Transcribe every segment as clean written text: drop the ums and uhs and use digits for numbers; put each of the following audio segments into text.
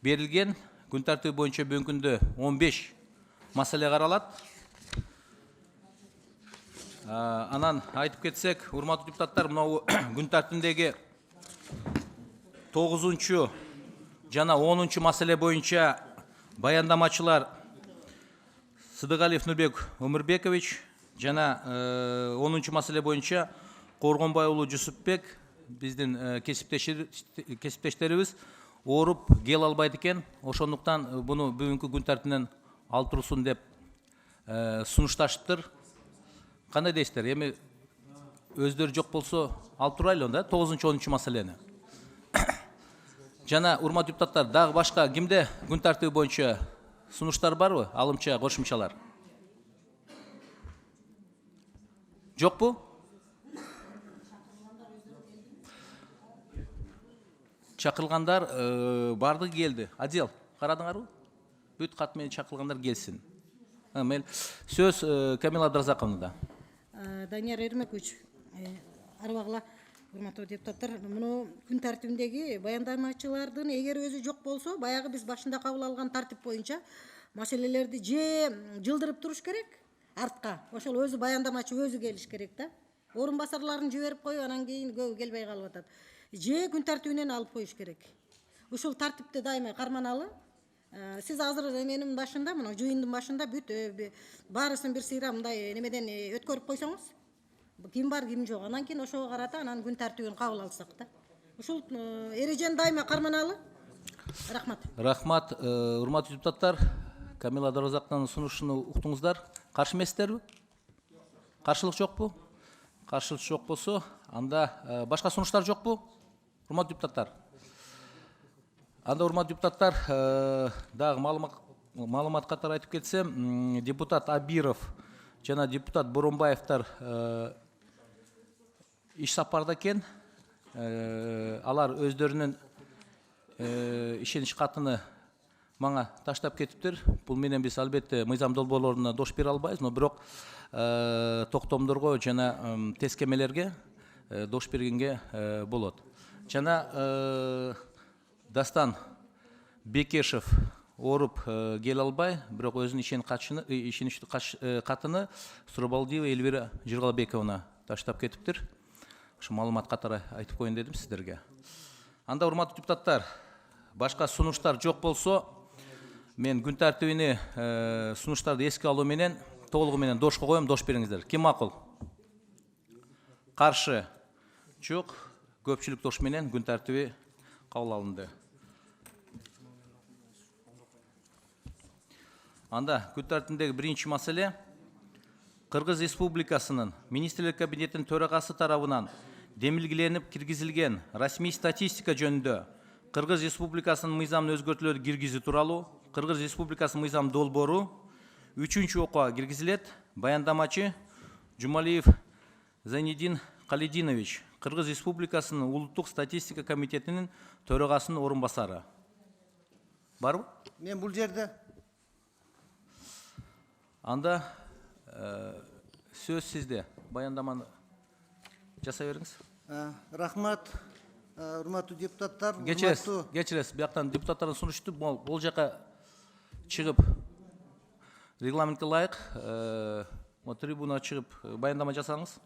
берілген. Күн тәртібі бойынша бүгінгі күнде 15 мәселе қаралады. Анан айтып кетсек, урматтуу депутаттар, мынау күн тәртібіндегі 9-чу жана 10-чу мәселе бойынша баяндамачылар Сыдықалиев Нұрбек Өмірбекович, жана 10-чу мәселе бойынша Қорғонбайұлы Жүсіпбек, біздің кесіптештеріміз орып кел албайды екен. Ошондуктан бұны бүгүнкү күн тәртибинен алып турсун деп сунушташыптыр. Кандай дейсиздер? Эми өздөрү жок болсо алып турайлы онда 9-10 маселени. Жана урматтуу депутаттар, дагы башка кимде күн тартиби боюнча сунуштар барбы? Алымча, кошумчалар? Жокпу? Чакырылгандар барды келди. Адел, карадыңарбы? Бүт кат менен чакырылгандар келсин. Сөз Камила Абдразаковнада. Данияр Эрмекович, арбагыла урматтуу депутаттар, муну күн тартибиндеги баяндамачылардын эгер өзү жок болсо, баягы биз башында кабыл алган тартип боюнча маселелерди же жылдырып туруш керек артка. Ошол өзү баяндамачы өзү келиш керек да. Орун басарларын жиберип коюп, анан кийин көбү келбей калып атат. Же күн тартибинен алып коюш керек. Ушул тартипти дайыма карманалы. Сиз азыр менин башында, мына жыйындын башында бүт баарысын бир сыйра мындай немеден өткөрүп койсоңуз, ким бар, ким жок. Анан кийин ошого карата анан күн тартибин кабыл алсак да. Ушул эрежени дайыма карманалы. Рахмат. Рахмат, урматтуу депутаттар. Камила Абдразаковнанын сунушун уктуңуздар. Каршы эмессиздерби? Каршылык жокпу? Каршылык жок болсо, анда башка сунуштар жокпу? Урматтуу депутаттар. Анда урматтуу депутаттар, дагы маалымат катары айтып кетсем, депутат Абиров жана депутат Боронбаевтар иш сапарда экен. Алар өздөрүнүн ишенич катыны мага таштап кетиптир. Бул менен биз албетте мыйзам долбоорлоруна дош бере албайбыз, но бирок токтомдорго жана тескемелерге дош бергенге болот. Жана Дастан Бекешев оруп кел албай, бирок өзүнүн ишеничтүү катыны Сурабалдиева Эльвира Жыргалбековна таштап кетиптир. Ушу маалымат катары айтып коеюн дедим сиздерге. Анда урматтуу депутаттар, башка сунуштар жок болсо, мен күн тартибини сунуштарды эске алуу менен толугу менен дошко коем, дош бериңиздер. Ким макул? Каршы? Жок. Көпчүлүк дош менен күн тартиби кабыл алынды. Анда күн тартибиндеги биринчи маселе Кыргыз Республикасынын Министрлер Кабинетинин төрагасы тарабынан демилгеленип киргизилген расмий статистика жөнүндө Кыргыз Республикасынын мыйзамын өзгөртүүлөрдү киргизүү тууралуу Кыргыз Республикасынын мыйзам долбоору 3-чү окууга киргизилет. Баяндамачы Жумалиев Зайнидин Калидинович, Кыргыз Республикасынын Улуттук статистика комитетинин төрагасынын орун басары. Барбы? Мен бул жерде. Анда сөз сизде. Баяндаманы жасай бериңиз. Рахмат, урматтуу депутаттар. Кечиресиз, бияктан депутаттардын сунушту бул жака чыгып регламентке ылайык трибуна чыгып баяндама жасаңыз.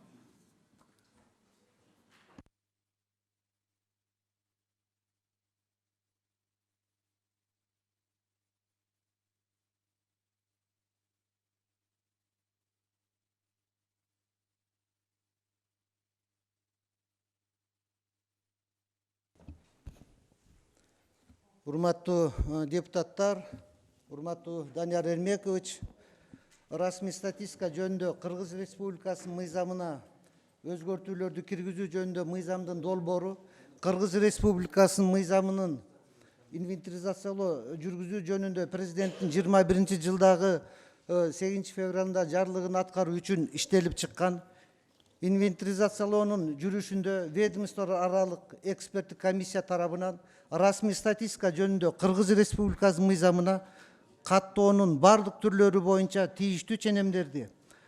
Урматтуу депутаттар, урматтуу Данияр Эрмекович, расмий статистика жөнүндө Кыргыз Республикасынын мыйзамына өзгөртүүлөрдү киргизүү жөнүндө мыйзамдын долбоору Кыргыз Республикасынын мыйзамынын инвентаризациялоо жүргүзүү жөнүндө президенттин 21-жылдагы 8 февралында жарлыгын аткаруу үчүн иштелип чыккан. Инвентаризациялоонун жүрүшүндө ведомство аралык эксперттик комиссия тарабынан расмий статистика жөнүндө Кыргыз Республикасынын мыйзамына каттоонун бардык түрлөрү боюнча тийиштүү ченемдерди,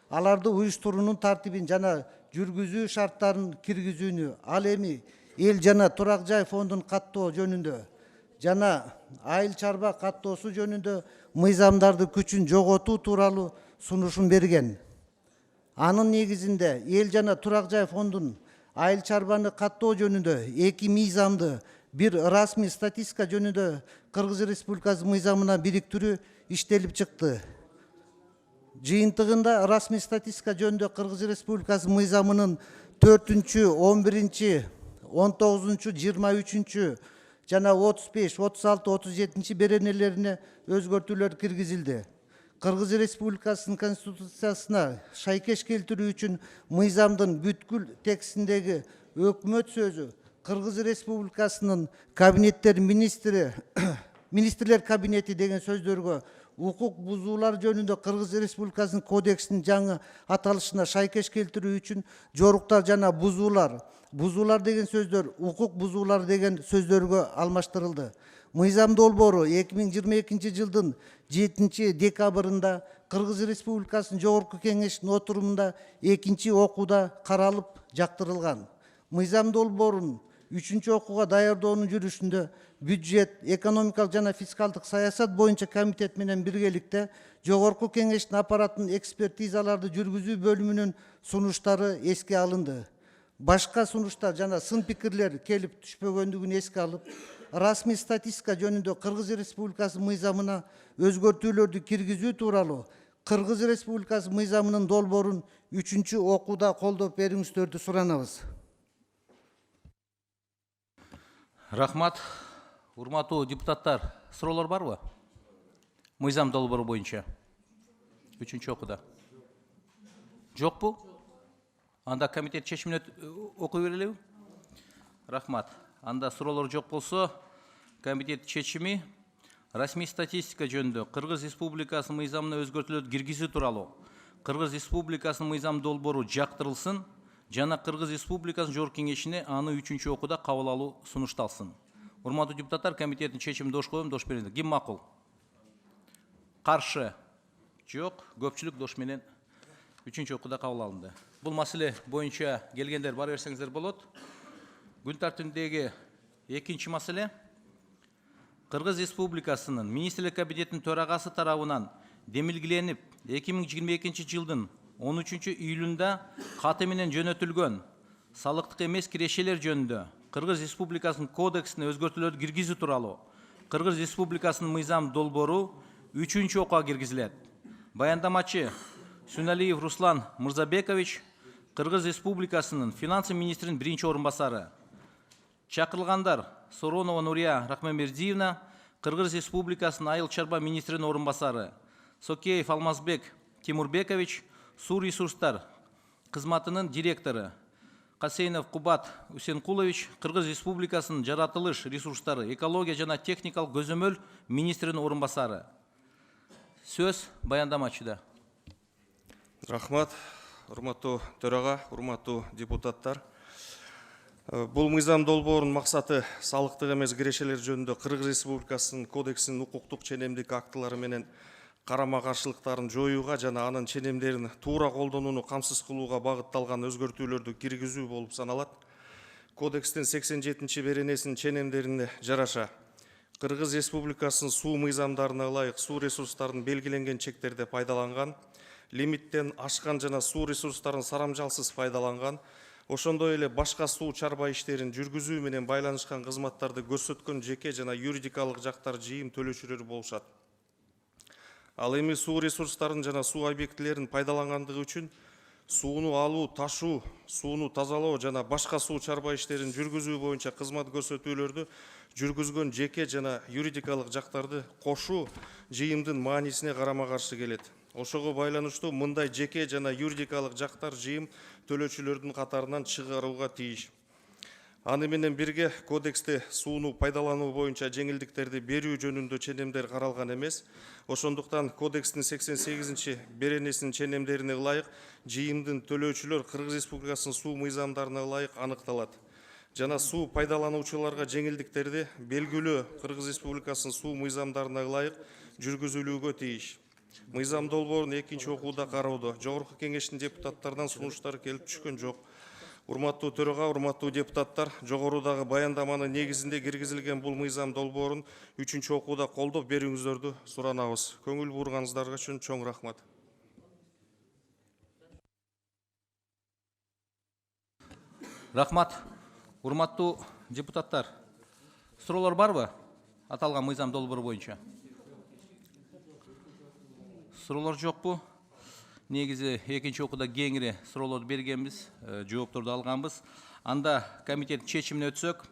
аларды уюштуруунун тартибин жана жүргүзүү шарттарын киргизүүнү, ал эми эл жана турак жай фондун каттоо жөнүндө жана айыл чарба каттоосу жөнүндө мыйзамдарды күчүн жоготуу тууралуу сунушун берген. Анын негизинде эл жана турак жай фондунун айыл чарбаны каттоо жөнүндө 2 мыйзамды бир расмий статистика жөнүндө Кыргыз Республикасы мыйзамына бириктирүү иштелип чыкты. Жыйынтыгында расмий статистика жөнүндө Кыргыз Республикасы мыйзамынын 4-чү, 11-чи, 19-чу, 23-чү жана 35, 36, 37-чи беренелерине өзгөртүүлөр киргизилди. Кыргыз Республикасынын Конституциясына шайкеш келтирүү үчүн мыйзамдын бүткүл текстиндеги өкмөт сөзү Кыргыз Республикасынын кабинеттер министри, министрлер кабинети деген сөздөргө укук бузуулар жөнүндө Кыргыз Республикасынын кодексинин жаңы аталышына шайкеш келтирүү үчүн жоруктар жана бузуулар, бузуулар деген сөздөр укук бузуулар деген сөздөргө алмаштырылды. Мыйзам долбоору 2022 жылдын 7 декабрында Кыргыз Республикасынын Жогорку Кеңешинин отурумунда 2 окууда каралып жактырылган. Мыйзам долбоорун 3 окууга даярдоонун жүрүшүндө бюджет, экономикалык жана фискалдык саясат боюнча комитет менен биргеликте Жогорку Кеңештин аппараттын экспертизаларды жүргүзүү бөлүмүнүн сунуштары эске алынды. Башка сунуштар жана сын пикирлер келип түшпөгөндүгүн эске алып, расмий статистика жөнүндө Кыргыз Республикасы мыйзамына өзгөртүүлөрдү киргизүү тууралуу Кыргыз Республикасы мыйзамынын долбоорун 3 окууда колдоп бериңиздерди суранабыз. Рахмат. Урматтуу депутаттар, суроолор барбы? Мыйзам долбоору боюнча 3 окууда. Жокпу? Анда комитет чечимине окуй берелеби? Рахмат. Анда суроолор жок болсо, комитет чечими расмий статистика жөнүндө Кыргыз Республикасынын мыйзамына өзгөртүүлөрдү киргизүү тууралуу Кыргыз Республикасынын мыйзам долбоору жактырылсын жана Кыргыз Республикасынын Жогорку Кеңешине аны 3 окууда кабыл алуу сунушталсын. Урматтуу депутаттар, комитеттин чечимин дош коем, дош бериңиздер. Ким макул? Каршы? Жок, көпчүлүк дош менен 3 окууда кабыл алынды. Бул маселе боюнча келгендер бара берсеңиздер болот. Күн тартибиндеги экинчи маселе Кыргыз Республикасынын Министрлер кабинетинин төрагасы тарабынан демилгиленип 2022 жылдын 13 июлунда каты менен жөнөтүлгөн салыктык эмес кирешелер жөнүндө Кыргыз Республикасынын кодексине өзгөртүүлөрдү киргизүү тууралуу Кыргыз Республикасынын мыйзам долбоору 3 окууга киргизилет. Баяндамачы Сүналиев Руслан Мырзабекович, Кыргыз Республикасынын финансы министринин 1-чи орун басары. Чакырылгандар Соронова Нурия Рахманбердиевна, Кыргыз Республикасынын айыл чарба министринин орун басары. Сокеев Алмазбек Тимурбекович, суу ресурстар кызматынын директору. Касейнов Кубат Усенкулович, Кыргыз Республикасынын жаратылыш ресурстары, экология жана техникалык көзөмөл министринин орун басары. Сөз баяндамачыда. Рахмат, урматтуу төрага, урматтуу депутаттар. Бул мыйзам долбоорунун максаты салыктык эмес кирешелер жөнүндө Кыргыз Республикасынын кодексинин укуктук ченемдик актылары менен карама каршылыктарын жоюуга жана анын ченемдерин туура колдонууну камсыз кылууга багытталган өзгөртүүлөрдү киргизүү болуп саналат. Кодекстин 87-чи беренесинин ченемдерине жараша Кыргыз Республикасынын суу мыйзамдарына ылайык суу ресурстарын белгиленген чектерде пайдаланган, лимиттен ашкан жана суу ресурстарын сарамжалсыз пайдаланган, ошондой эле башка суу чарба иштерин жүргүзүү менен байланышкан кызматтарды көрсөткөн жеке жана юридикалык жактар жыйым төлөөчүлөр болушат. Ал эми суу ресурстарын жана суу объектилерин пайдалангандыгы үчүн сууну алуу, ташуу, сууну тазалоо жана башка суу чарба иштерин жүргүзүү боюнча кызмат көрсөтүүлөрдү жүргүзгөн жеке жана юридикалык жактарды кошуу жыйымдын маанисине карама каршы келет. Ошого байланыштуу мындай жеке жана юридикалык жактар жыйым төлөөчүлөрдүн катарынан чыгарууга тийиш. Аны менен бирге кодексте сууну пайдалануу боюнча жеңилдиктерди берүү жөнүндө ченемдер каралган эмес. Ошондуктан кодекстин 88-чи беренесинин ченемдерине ылайык жыйымдын төлөөчүлөр Кыргыз Республикасынын суу мыйзамдарына ылайык аныкталат. Жана суу пайдалануучуларга жеңилдиктерди белгилөө Кыргыз Республикасынын суу мыйзамдарына ылайык жүргүзүлүүгө тийиш. Мыйзам долбоорун 2-чи окууда кароодо Жогорку Кеңештин депутаттарынан сунуштар келип түшкөн жок. Урматтуу төрага, урматтуу депутаттар, жогорудагы баяндаманын негизинде киргизилген бул мыйзам долбоорун 3-окууда колдоп берүүңүздөрдү суранабыз. Көңүл бурганыңыздарга үчүн чоң рахмат. Рахмат. Урматтуу депутаттар, суроолор барбы? Аталган мыйзам долбоору боюнча. Суроолор жокпу? Негизи экинчи окууда кеңири суроолорду бергенбиз, жоопторду алганбыз. Анда комитет чечимине өтсөк,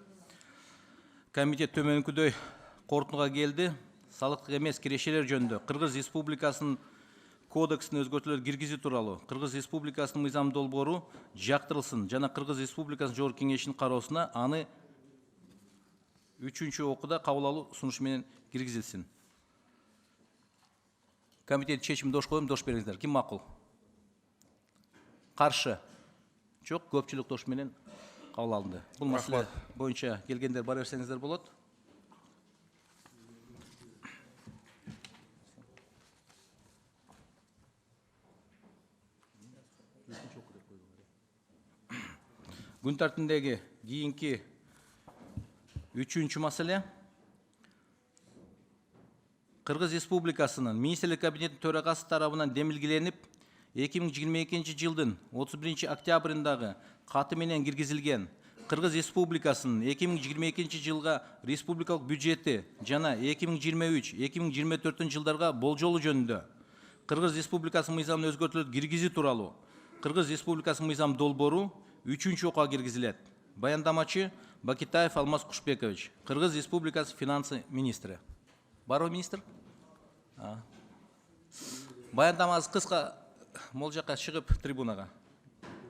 комитет төмөнкүдөй корутууга келди. Салыктык эмес кирешелер жөнүндө Кыргыз Республикасынын кодексине өзгөртүүлөр киргизүү тууралуу Кыргыз Республикасынын мыйзам долбоору жактырылсын жана Кыргыз Республикасынын Жогорку Кеңешинин кароосуна аны 3-окууда кабыл алуу сунушу менен киргизилсин. Комитет чечимин дош коем, дош бериңиздер. Ким макул? Каршы? Жок, көпчүлүк дош менен кабыл алынды. Бул маселе боюнча келгендер бара берсеңиздер болот. Күн тартибиндеги кийинки 3-чү маселе. Кыргыз Республикасынын Министрлер кабинетинин төрагасы тарабынан демилгеленип, 2022 жылдын 31 октябрындагы каты менен киргизилген Кыргыз Республикасынын 2022 жылга республикалык бюджети жана 2023-2024 жылдарга болжолу жөнүндө Кыргыз Республикасынын мыйзамына өзгөртүүлөр киргизүү тууралуу Кыргыз Республикасынын мыйзам долбоору 3-окуга киргизилет. Баяндамачы Бакитаев Алмаз Кушбекович, Кыргыз Республикасы финансы министри. Барбы министр? Баяндамаңыз кыска, могул жака чыгып трибунага.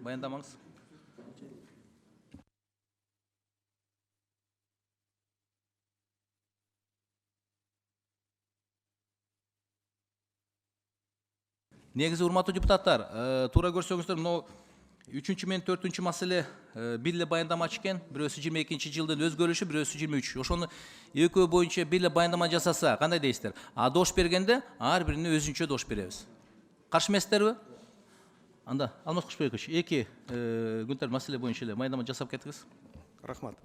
Баяндамаңыз. Негизи урматтуу депутаттар, туура көрсөңүздөр, мына 3 менен 4 маселе бир баяндамачы экен, бирөөсү 22 жылдын өзгөрүшү, бирөөсү 23. Ошону экөө боюнча бир баяндама жасаса, кандай дейсиздер? А дош бергенде ар бирине өзүнчө дош беребиз. Каршы эмессиздерби? Анда Алмаз Кушбекович, эки күн маселе боюнча эле баяндама жасап кетиңиз. Рахмат.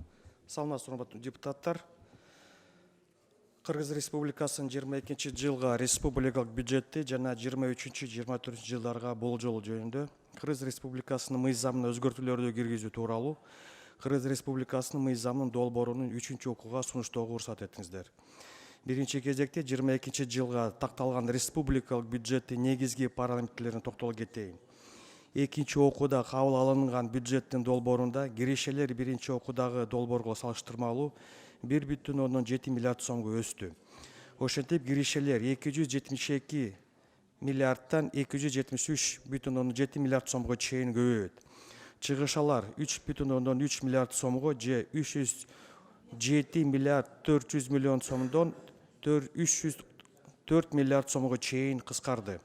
Саламатсызбы, урматтуу депутаттар. Кыргыз Республикасынын 22 жылга республикалык бюджети жана 23-24 жылдарга болжол жөнүндө Кыргыз Республикасынын мыйзамына өзгөртүүлөрдү киргизүү тууралуу Кыргыз Республикасынын мыйзамынын долбоорунун 3-окууга сунуштоого уруксат этиңиздер. Биринчи кезекте 22 жылга такталган республикалык бюджеттин негизги параметрлерине токтоло кетейин. Экинчи окууда кабыл алынган бюджеттин долбоорунда кирешелер биринчи окуудагы долбоорго салыштырмалуу 1,7 миллиард сомго өстү. Ошентип кирешелер 272 миллиардтан 273,7 миллиард сомго чейин көбөйөт. Чыгышалар 3,3 миллиард сомго же 307 миллиард 400 миллион сомдон 304 миллиард сомго чейин кыскарды.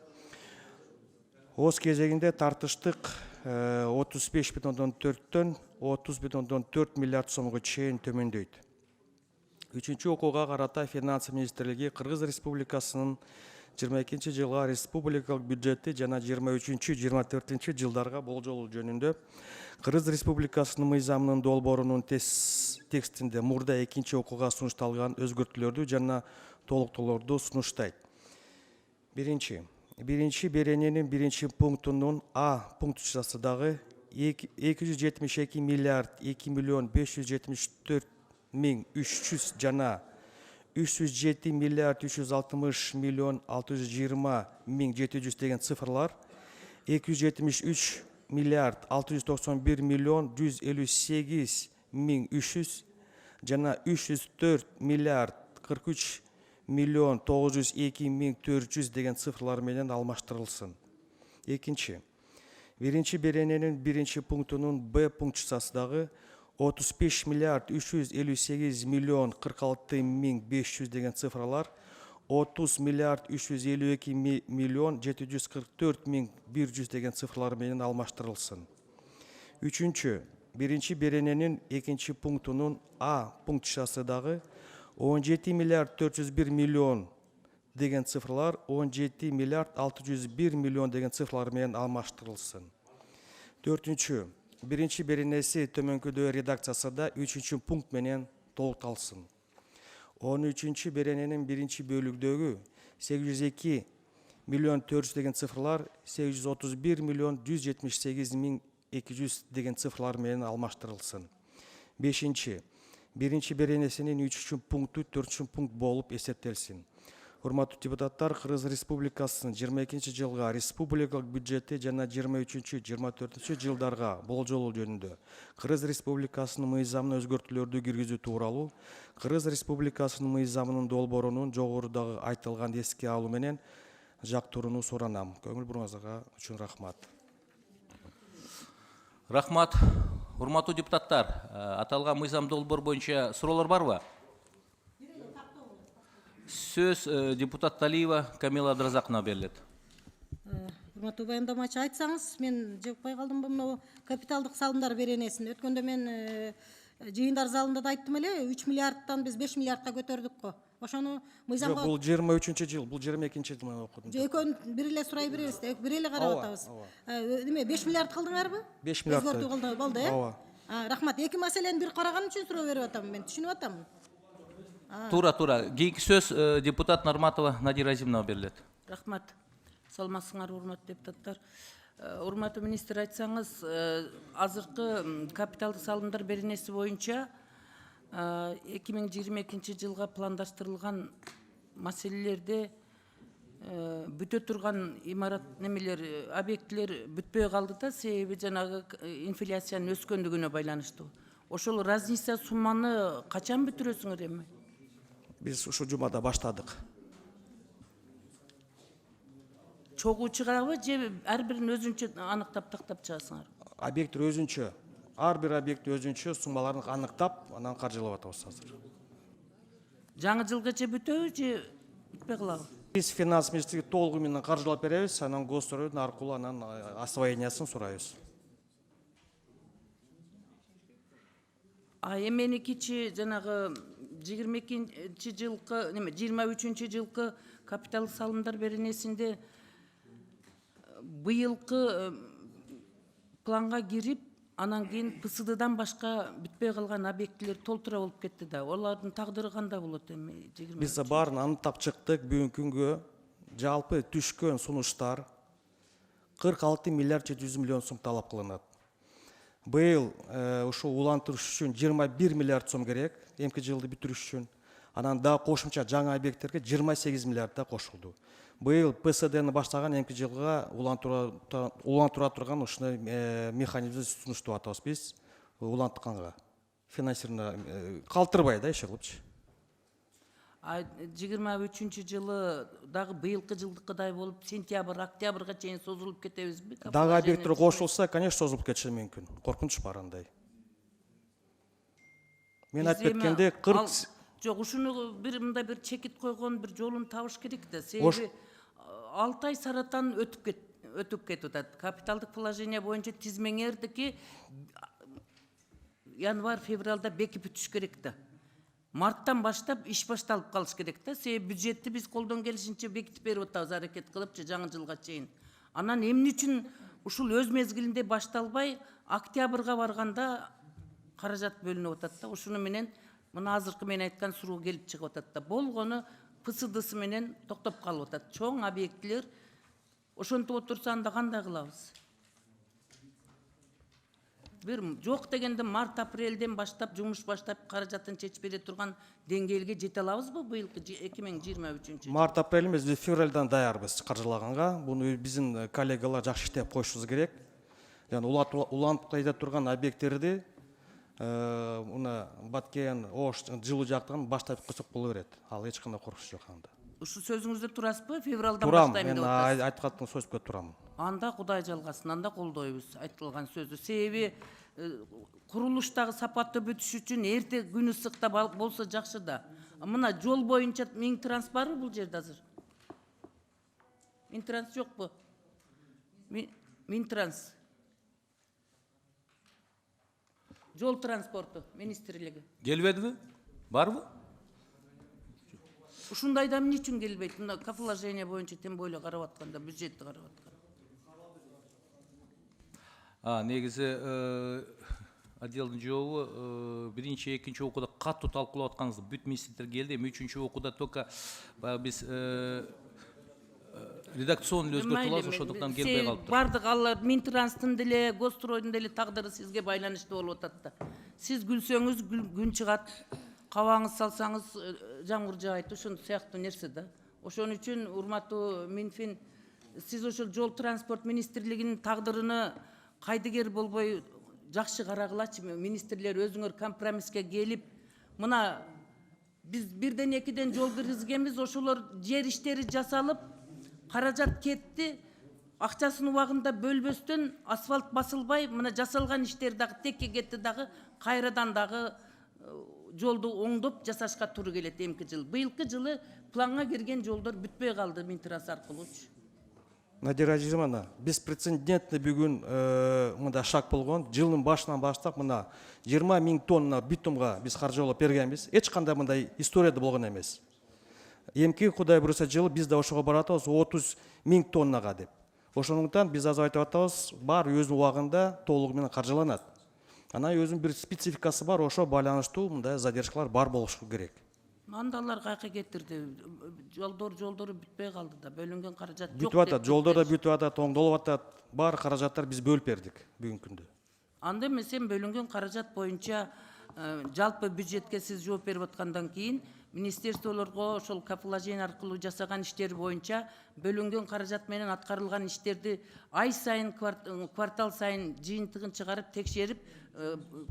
Оз кезегинде тартыштык 35,4төн 30,4 миллиард сомго чейин төмөндөйт. 3 окууга карата Финансы министрлиги Кыргыз Республикасынын 22 жылга республикалык бюджети жана 23-24 жылдарга болжолу жөнүндө Кыргыз Республикасынын мыйзамынын долбоорунун текстинде мурда экинчи окууга сунушталган өзгөртүүлөрдү жана толуктоолорду сунуштайт. Биринчи берененин биринчи пунктунун А пунктчасындагы 272 миллиард 2 миллион 574 миң 300 жана 307 миллиард 360 миллион 620 миң 700 деген цифрлар 273 миллиард 691 миллион 158 миң 300 жана 304 миллиард 43 миллион 902 миң 400 деген цифрлар менен алмаштырылсын. Экинчи, биринчи берененин биринчи пунктунун Б пунктчасындагы 35 миллиард 358 миллион 46 миң 500 деген цифралар 30 миллиард 352 миллион 744 миң 100 деген цифрлар менен алмаштырылсын. Үчүнчү, биринчи берененин экинчи пунктунун А пунктчасындагы 17 миллиард 401 миллион деген цифрлар 17 миллиард 601 миллион деген цифрлар менен алмаштырылсын. Төртүнчү, биринчи беренеси төмөнкүдө редакциясында 3 пункт менен толукталсын. 13 берененин биринчи бөлүгдөгү 802 миллион 400 деген цифрлар 831 миллион 178 миң 200 деген цифрлар менен алмаштырылсын. 5. Биринчи беренесинин 3 пункту 4 пункт болуп эсептелсин. Урматтуу депутаттар, Кыргыз Республикасынын 22 жылга республикалык бюджети жана 23-24 жылдарга болжолу жөнүндө Кыргыз Республикасынын мыйзамына өзгөртүүлөрдү киргизүү тууралуу Кыргыз Республикасынын мыйзамынын долбоорунун жогорудагы айтылган эске алуу менен жактырууну суранам. Көңүл буруңуздарга үчүн рахмат. Рахмат. Урматтуу депутаттар, аталган мыйзам долбоор боюнча суроолор барбы? Сөз депутат Талиева Камила Абдыразаковна берилет. Урматтуу баяндамачы, айтсаңыз, мен жакпай калдымбы мына капиталдык салымдар беренесин. Өткөндө мен жыйындар залында да айттым эле, 3 миллиардтан биз 5 миллиардка көтөрдүк го. Ошону мыйзамга Бул 23 жыл, бул 22 жыл мен окудум. экөөнү бир эле сурай беребиз, бир эле карап атабыз. Неме 5 миллиард кылдыңарбы? 5 миллиард. Өзгөртүү кылды, болду, Ооба. Рахмат. Эки маселени бир караган үчүн суроо берип атам, мен түшүнүп атам. Тура. Кийинки сөз депутат Нарматова Надира Азимовна берилет. Рахмат. Саламатсыңар, урматтуу депутаттар. Урматтуу министр, айтсаңыз, азыркы капиталдык салымдар беренеси боюнча 2022 жылга пландаштырылган маселелерде бүтө турган имарат немелер, объектилер бүтпөй калды да, себеби жанагы инфляциянын өскөндүгүнө байланыштуу. Ошол разница сумманы качан бүтүрөсүңөр эми? Биз ушу жумада баштадык. Чогуу чыгарабы же ар бирин өзүнчө аныктап тактап чыгасыңар? Объекттер өзүнчө, ар бир объект өзүнчө суммаларын аныктап, анан каржылап атабыз азыр. Жаңы жылгача бүтөбү же бүтпөй калабы? Биз финанс министрлиги толугу менен каржылап беребиз, анан госройдун аркылуу анан освоениясын сурайбыз. Эменикичи жанагы 22 жылкы, неме 23 жылкы капитал салымдар беренесинде быйылкы планга кирип, анан кийин ПСДдан башка бүтпөй калган объектилер толтура болуп кетти да. Олардын тагдыры кандай болот эми? Биз баарын аныктап чыктык. Бүгүнкү күнгө жалпы түшкөн сунуштар 46 миллиард 700 миллион сом талап кылынат. Быйыл ушул улантырыш үчүн 21 миллиард сом керек, эмки жылды бүтүрүш үчүн. Анан да кошумча жаңы объекттерге 28 миллиард да кошулду. Быйыл ПСДны баштаган эмки жылга улантыра турган ушуну механизмди сунуштап атабыз биз улантканга. Финансирование калтырбай да иш кылыпчы. 23 жылы дагы быйылкы жылдыкыдай болуп сентябрь, октябрга чейин созулуп кетебизби? Дагы объекттер кошулса, конечно, созулуп кетиши мүмкүн. Коркунуч бар андай. Мен айтып кеткенде 40 жок, ушуну мындай бир чекит койгон бир жолун табыш керек да. Себеби 6 ай саратан өтүп кетип атат. Капиталдык положение боюнча тизмеңердики январь, февралда бекип бүтүш керек да. Марттан баштап иш башталып калыш керек да. Себеби бюджетти биз колдон келишинче бекитип берип атабыз, аракет кылыпчы жаңы жылга чейин. Анан эмне үчүн ушул өз мезгилинде башталбай, октябрга барганда каражат бөлүнүп атат да. Ушуну менен мына азыркы мен айткан суроо келип чыгып атат да. Болгону ПСДсы менен токтоп калып атат. Чоң объектилер ошентип отурса анда кандай кылабыз? Бир жок дегенде март, апрелден баштап жумуш баштап каражатын чечип бере турган деңгээлге жете алабызбы быйылкы 2023 жыл? Март, апрель эмес, биз февралдан даярбыз каржылаганга. Буну биздин коллегалар жакшы иштеп коюшубуз керек. Жана улантып кайда турган объекттерди мына Баткен, Ош, жылуу жактан баштап койсок боло берет. Ал эч кандай коркуш жок анда. Ушу сөзүңүздө турасызбы? Февралдан Турам, баштайм мен деп атасыз. айткандын сөзгө турам. Анда Кудай жалгасын, анда колдойбуз айтылган сөздү. Себеби курулуштагы сапаттуу бүтүш үчүн эрте күн ысыкта болсо жакшы да. Мына жол боюнча Минтранс барбы бул жерде азыр? Минтранс жокпу? Минтранс. Жол транспорту министрлиги. Келбедиби? Барбы? Ушундайда эмне үчүн келбейт? Мына положение боюнча тем более карап атканда, бюджетти карап атканда. Негизи отделдын жообу биринчи, экинчи окууда катуу талкуулап атканбыз. Бүт министрлер келди. Эми үчүнчү окууда только баягы биз редакционный өзгөртүүлөр ошондуктан келбей калыптыр. Бардык алар Минтранстын деле, Гостройдун деле тагдыры сизге байланыштуу болуп атат да. Сиз күлсөңүз күн чыгат, кабаңыз салсаңыз жамгыр жаайт, ошондой сыяктуу нерсе да. Ошон үчүн урматтуу Минфин, сиз ошол жол транспорт министрлигинин тагдырыны кайдыгер болбой жакшы карагылачы. Министрлер өзүңөр компромисске келип, мына биз бирден экиден жол киргизгенбиз, ошолор жер иштери жасалып, каражат кетти, акчасын убагында бөлбөстөн асфальт басылбай, мына жасалган иштер дагы текке кетти дагы, кайрадан дагы жолду оңдоп жасашка туура келет эмки жыл. Быйылкы жылы планга кирген жолдор бүтпөй калды Минтранс аркылуучу. Надира Азизовна, беспрецедентный бүгүн мында шаг болгон. Жылдын башынан баштап мына 20 000 тонна битумга биз каржылап бергенбиз. Эч кандай мындай историяда болгон эмес. Эмки Кудай буюрса жылы биз да ошого баратабыз 30 000 тоннага деп. Ошондуктан биз азыр айтып атабыз, бар өзүнүн убагында толугу менен каржыланат. Анан өзүнүн бир спецификасы бар, ошо байланыштуу мындай задержкалар бар болушу керек. Андалар кайка кетирди. Жолдору бүтпөй калды да, бөлүнгөн каражат жок. Бүтүп атат, жолдор да бүтүп атат, оңдолуп атат. Бар каражаттар биз бөлүп бердик бүгүнкү күндө. Анда эмесем бөлүнгөн каражат боюнча жалпы бюджетке сиз жооп берип аткандан кийин министрликтолорго ошол капиталовложение аркылуу жасаган иштер боюнча бөлүнгөн каражат менен аткарылган иштерди ай сайын, квартал сайын жыйынтыгын чыгарып текшерип,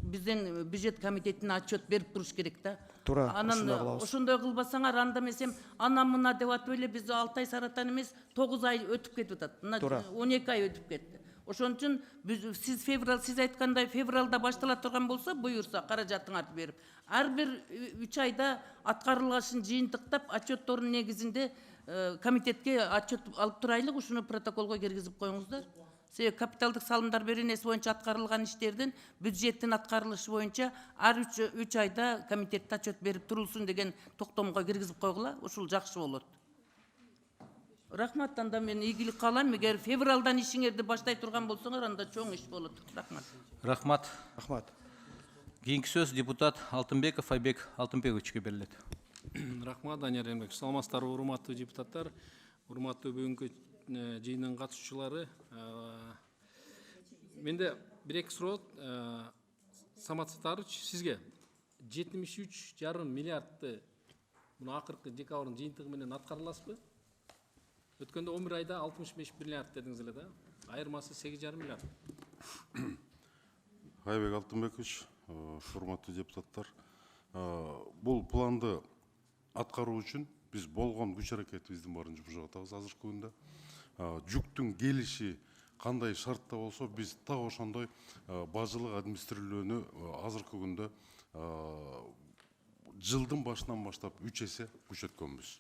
биздин бюджет комитетине отчет берип туруш керек да. Туура, Анан ошондой кылбасаңар, анда эмесем ана мына деп атып эле биз 6 ай саратан эмес 9 ай өтүп кетип атат. Мына 12 ай өтүп кетти. Ошон үчүн сиз сиз айткандай февралда баштала турган болсо, буюрса каражатыңарды берип, ар бир 3 айда аткарылгашын жыйынтыктап, отчеттордун негизинде комитетке отчет алып турайлык, ушуну протоколго киргизип коюңуздар. Себеби капиталдык салымдар беренеси боюнча аткарылган иштердин бюджеттин аткарылышы боюнча ар 3 айда комитетте отчет берип турулсун деген токтомго киргизип койгула, ушул жакшы болот. Рахмат, анда мен ийгилик каалайм. Эгер февралдан ишиңерди баштай турган болсоңор, анда чоң иш болот. Рахмат. Рахмат. Рахмат. Кийинки сөз депутат Алтынбеков Айбек Алтынбековичке берилет. Рахмат, Данияр Эмбекович. Саламатсыздарбы, урматтуу депутаттар, урматтуу бүгүнкү жыйындын катышуучулары. Менде бир эки суроо. Самат Сатарович, сизге 73,5 миллиардты мына акыркы декабрдын жыйынтыгы менен аткарыласызбы? Өткөндө 11 айда 65 миллиард дедиңиз эле да. Айырмасы 8,5 миллиард. Айбек Алтынбекович, урматтуу депутаттар, бул планды аткаруу үчүн биз болгон күч аракетибиздин баарын жумшап атабыз азыркы күндө. Жүктүн келиши кандай шартта болсо, биз так ошондой бажылык администрирөөнү азыркы күндө жылдын башынан баштап 3 эсе күчөткөнбүз.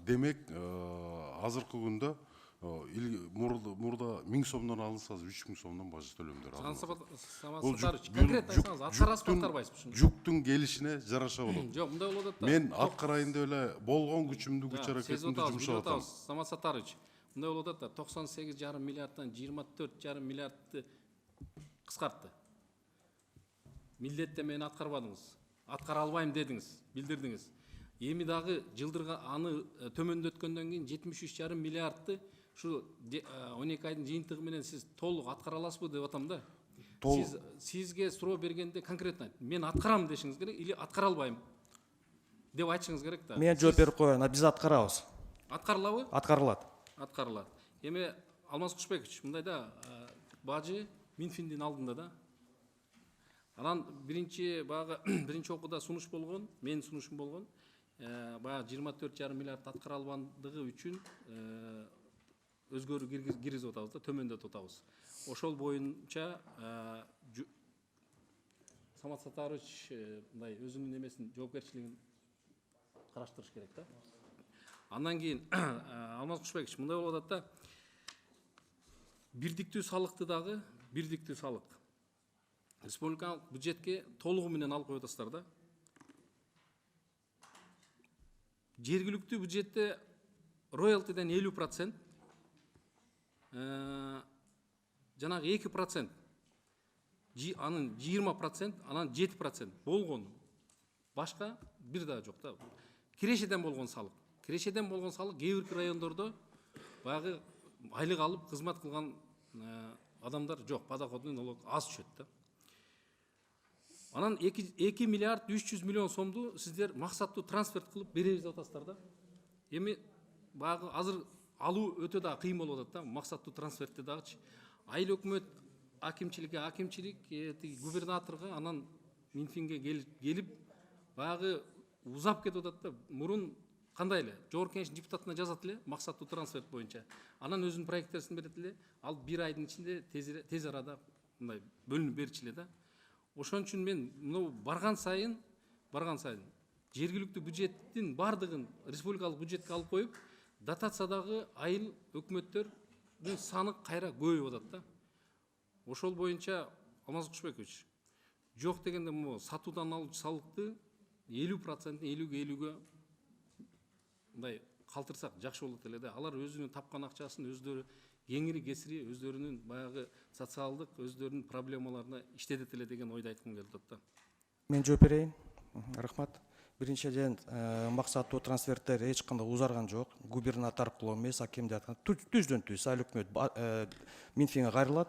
Демек, азыркы күндө мурда 1000 сомдон алынса, 3000 сомдон бажы төлөмдөр алынат. Конкретно айтсаңыз, аткарасызбы, аткарбайсызбы? Жүктүн келишине жараша болот. Жок, мындай болот да. Мен аткарайын деп эле болгон күчүмдү, күч аракетимди жумшап атам. Самат Сатарович, мындай болот да, 98,5 миллиарддан 24,5 миллиардты кыскартты. Милдеттемени аткарбадыңыз. Аткара албайм дедиңиз, билдирдиңиз. Эми дагы жылдырга аны төмөндөткөндөн кийин 73,5 миллиардты ушу 12 айдын жыйынтыгы менен сиз толук аткара аласызбы деп атам да. Сизге суроо бергенде конкретно мен аткарам дешиңиз керек или аткара албайм деп айтышыңыз керек да. Мен жооп берип коеюн, биз аткарабыз. Аткарылабы? Аткарылат. Аткарылат. Эми Алмаз Кушбекович, мындай да, бажы Минфиндин алдында да. Анан биринчи окууда сунуш болгон, менин сунушум болгон. Баягы 24,5 миллиард аткара албандыгы үчүн өзгөрүү киргизип атабыз да, төмөндөтүп атабыз. Ошол боюнча Самат Сатарович мындай өзүнүн эмесин, жоопкерчилигин караштырыш керек да. Андан кийин Алмаз Кушбекович, мындай болуп атат да. Бирдиктүү салыкты дагы, бирдиктүү салык республикалык бюджетке толугу менен алып коюп атасыздар да. Жергиликтүү бюджетте роялтиден 50%, жанагы 2%, анын 20%, анан 7% болгон. Башка бир да жок да. Кирешеден болгон салык. Кирешеден болгон салык кээ бир райондордо баягы айлык алып кызмат кылган адамдар жок, подоходный налог аз түшөт да. Анан 2 миллиард 300 миллион сомду сиздер максаттуу трансферт кылып беребиз деп атасыздар да. Эми баягы азыр алуу өтө да кыйын болуп атат да, максаттуу трансфертти дагычы. Айыл өкмөт акимчиликке акимчилик, губернаторго, анан Минфинге келип баягы узап кетип атат да. Мурун кандай эле жогорку кеңештин депутатына жазат эле максаттуу трансферт боюнча. Анан өзүнүн проекттерин берет эле, ал 1 айдын ичинде тез арада мындай бөлүнүп берчү эле да. Ошон үчүн мен мына барган сайын жергиликтүү бюджеттин бардыгын республикалык бюджетке алып коюп, дотациядагы айыл өкмөттөрдүн саны кайра көбөйүп атат да. Ошол боюнча Алмаз Кушбекович, жок дегенде могу сатуудан алуучу салыкты 50%, 50-50-ге мындай калтырсак жакшы болот эле да. Алар өзүнүн тапкан акчасын өздөрү кеңири кесири, өздөрүнүн баягы социалдык, өздөрүнүн проблемаларына иштетет эле деген ойду айткым келип атат да. Мен жооп берейин. Рахмат. Биринчиден, максаттуу трансферттер эч кандай узарган жок. Губернатор аркылуу эмес, акимде аткан түздөн түз айыл өкмөт Минфинге кайрылат.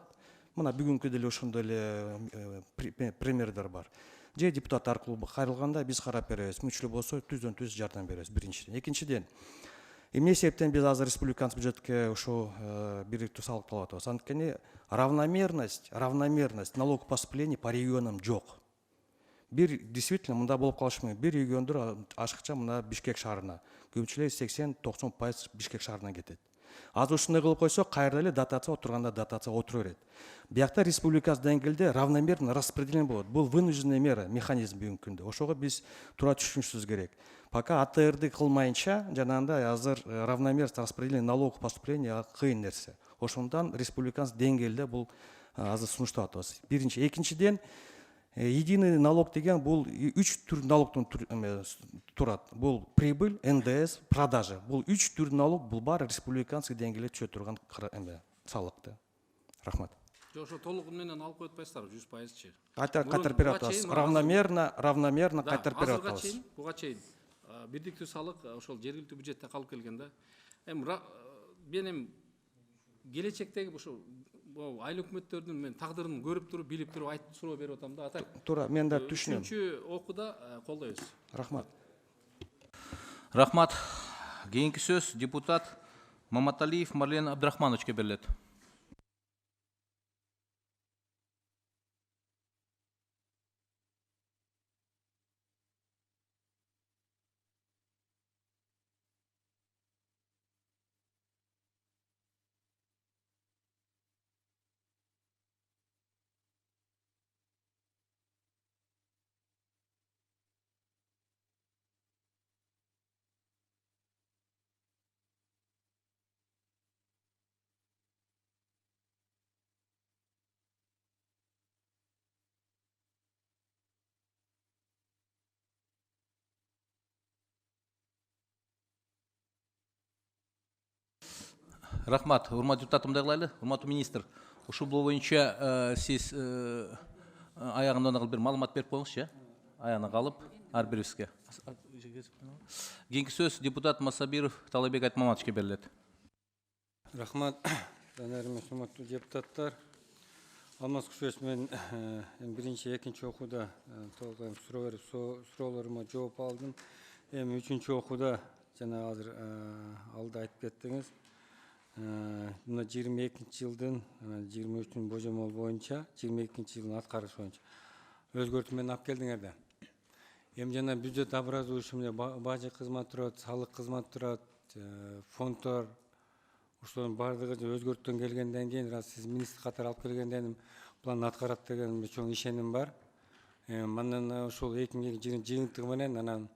Мына бүгүнкү деле ошондой эле примерлер бар. Же депутат аркылуу кайрылганда биз карап беребиз. Мүчүлүү болсо түздөн түз жардам беребиз. Биринчиден. Экинчиден, эмне себептен биз азыр республиканын бюджетке ушул бириктүү салык алып атабыз? Анткени равномерность налог поступлений по регионам жок. Бир действительно мында болуп калышы мүмкүн. Бир региондор ашыкча мына Бишкек шаарына, көпчүлүк 80-90% Бишкек шаарынан кетет. Азыр ушундай кылып койсо, кайра эле дотация отурганда дотация отура берет. Биякта республикасы деңгээлде равномерно распределение болот. Бул вынужденная мера, механизм бүгүнкү күндө. Ошого биз туура түшүнүшүбүз керек. Пока АТРды кылмайынча, жанагындай азыр равномерность распределение налогов поступления кыйын нерсе. Ошондон республиканын деңгээлде бул азыр сунуштап атабыз. Биринчи, экинчиден, единый налог деген бул 3 түр налогтон турат. Бул прибыль, НДС, продажа. Бул 3 түр налог, бул бар республиканский деңгээлде түшө турган салыкты. Рахмат. Ошо толугу менен алып коюп атпайсыздарбы 100%-чы? Кайтарып берип атабыз. Равномерно кайтарып берип атабыз. Буга чейин бирдиктүү салык ошол жергиликтүү бюджетте калып келген да. Мен келечектеги ошо айыл өкмөттөрдүн мен тагдырын көрүп туруп, билип туруп айтып суроо берип атам да. Атак. Туура, мен да түшүнөм. Үчүнчү окууда колдойбуз. Рахмат. Рахмат. Кийинки сөз депутат Маматалиев Марлен Абдрахмановичке берилет. Рахмат. Урматтуу депутатым дагылайлы. Урматтуу министр, ушул боюнча сиз аягында калып бир маалымат берип коюңузчу, аягына калып ар бирибизге. Кийинки сөз депутат Масабиров Талайбек Айтмаматовичке берилет. Рахмат. Урматтуу депутаттар. Алмаз Кушбекович, мен биринчи, экинчи окууда толук суроо берип, суроолорума жооп алдым. Эми үчүнчү окууда жана азыр алда айтып кеттиңиз. Мына 22 жылдын 23 божомол боюнча, 22 жылдын аткарышы боюнча өзгөртүү менен алып келдиңер да. Эми жана бюджет образующий бажы кызмат турат, салык кызмат турат, фонддор, ошолордун бардыгы өзгөртүүдөн келгенден кийин, сиз министр катары алып келгенден план аткарат деген чоң ишеним бар. Мандан ошол 2020 жыйынтыгы менен анан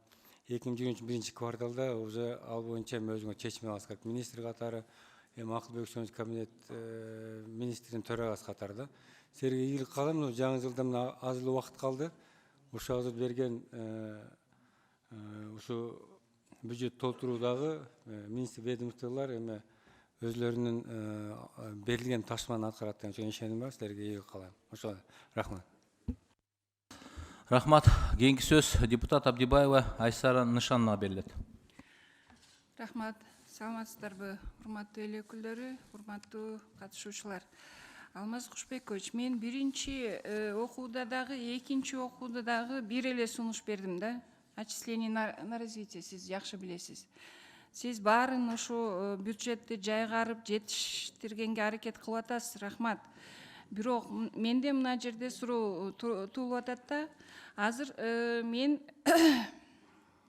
2023 биринчи кварталда уже ал боюнча өзүңөр чечим аласыз как министр катары, Акылбек Үчүнчү кабинет министринин төрагасы катары да. Силерге ийгилик каалайм, жаңы жылда мына аз эле убакыт калды. Ошол азыр берген ушу бюджет толтуруудагы министр ведомстволор эме өзлөрүнүн берилген тапшырманы аткарат деген чоң ишеним бар. Силерге ийгилик каалайм. Ошо рахмат. Рахмат. Кийинки сөз депутат Абдибаева Айсара Нышановага берилет. Рахмат. Саламатсыздарбы, урматтуу эл өкүлдөрү, урматтуу катышуучулар. Алмаз Кушбекович, мен биринчи окууда дагы, экинчи окууда дагы бир эле сунуш бердим да. Отчисление на развитие, сиз жакшы билесиз. Сиз баарын ушу бюджетти жайгарып, жетиштиргенге аракет кылып атасыз. Рахмат. Бирок менде мына жерде суроо туулуп атат да. Азыр мен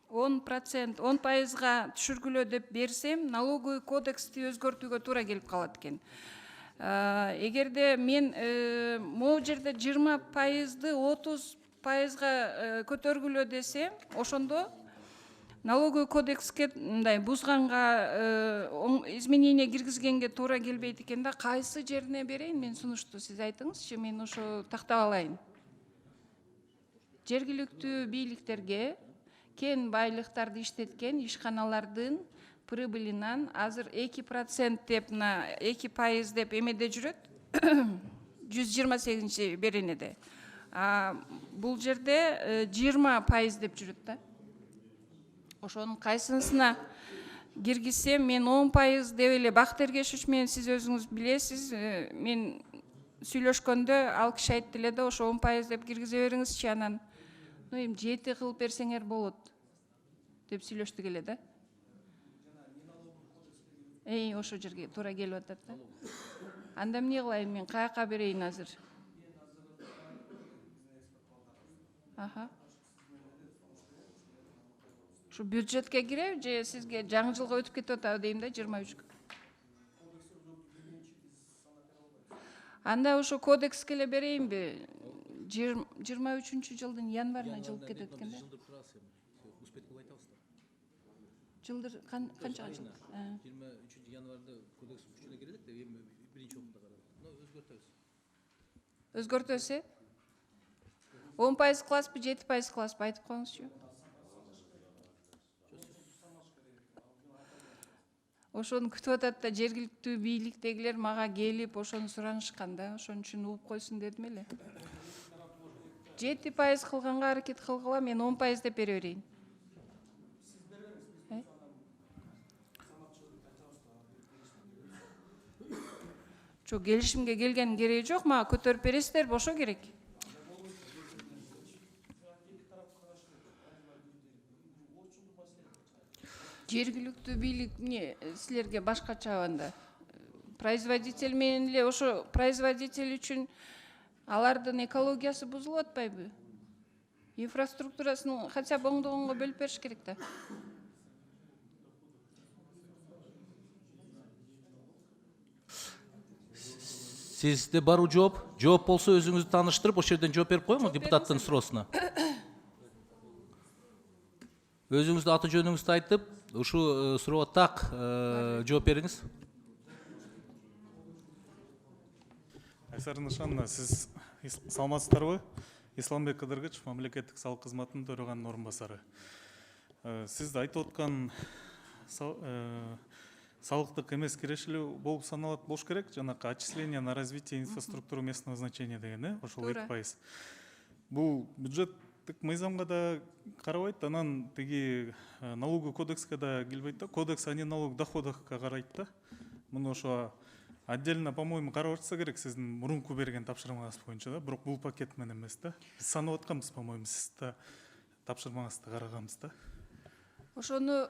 10%, 10%га түшүргүлө деп берсем, налоговый кодексти өзгөртүүгө туура келип калат экен. Эгерде мен могу жерде 20%ды 30%га көтөргүлө десем, ошондо налоговый кодекске мындай бузганга изменение киргизгенге туура келбейт экен да. Кайсы жерине берейин мен сунушту, сиз айтыңызчы, мен ошо тактап алайын. Жергиликтүү бийликтерге кен байлыктарды иштеткен ишканалардын прибылынан азыр 2% деп, 2% деп эмеде жүрөт, 128 беренеде. Бул жерде 20% деп жүрөт да. Ошонун кайсынысына киргизсем, мен 10% деп эле Бактергеш менен сиз өзүңүз билесиз, мен сүйлөшкөндө ал киши айтты эле да, ошо 10% деп киргизе бериңизчи, анан 7 кылып берсеңер болот деп сүйлөштүк эле да. Ошо жерге туура келип атат да. Анда эмне кылайын, мен каяка берейин азыр? Şu бюджетке киреби же сизге жаңы жылга өтүп кетип атабы дейм да, 23. Анда ошо кодекске эле берейинби? 23 жылдын январына жылып кетет экен да. Жылдыр канчага жыл? 23 январда кодекс күчүнө кирет деп эми биринчи окууда карадык. Өзгөртөбүз. Өзгөртөсө 10% класспы, 7% класспы айтып коюңузчу. Ошону күтүп атат да, жергиликтүү бийликтегилер мага келип ошону суранышкан да, ошон үчүн угуп койсун дедим эле. 7% кылганга аракет кылгыла, мен 10% деп бере берейин. Чо келишимге келген кереги жок, мага көтөрүп бересиздерби, ошо керек. Жергиликтүү бийлик эмне силерге башкача анда? Производитель менен эле ошо производитель үчүн алардын экологиясы бузулуп атпайбы? Инфраструктурасын хотя бы оңдогонго бөлүп бериш керек да. Sizde бар жооп? Жооп болсо өзүңүздү тааныштырып, ошол жерден жооп берип коюңуз депутаттын суроосуна. Өзүңүздүн аты жөнүңүздү айтып, ушул суроого так жооп бериңиз. Айсара Нышановна, сиз саламатсыздарбы? Исламбек Кыдыргыч, мамлекеттик салык кызматынын төраганын орун басары. Сиз айтып аткан салыктык эмес кирешелүү болуп саналат болуш керек, жанакы отчисление на развитие инфраструктуры местного значения деген, ошол 2%. Бул бюджеттик мыйзамга да карабайт, анан тиги налоговый кодекске да келбейт да, кодекс о неналоговых доходах карайт да. Муну ошо отдельно, по-моему, карап атса керек сиздин мурунку берген тапшырмаңыз боюнча да, бирок бул пакет менен эмес да. Биз санап атканбыз, по-моему, сиз да тапшырмаңызды караганбыз да. Ошону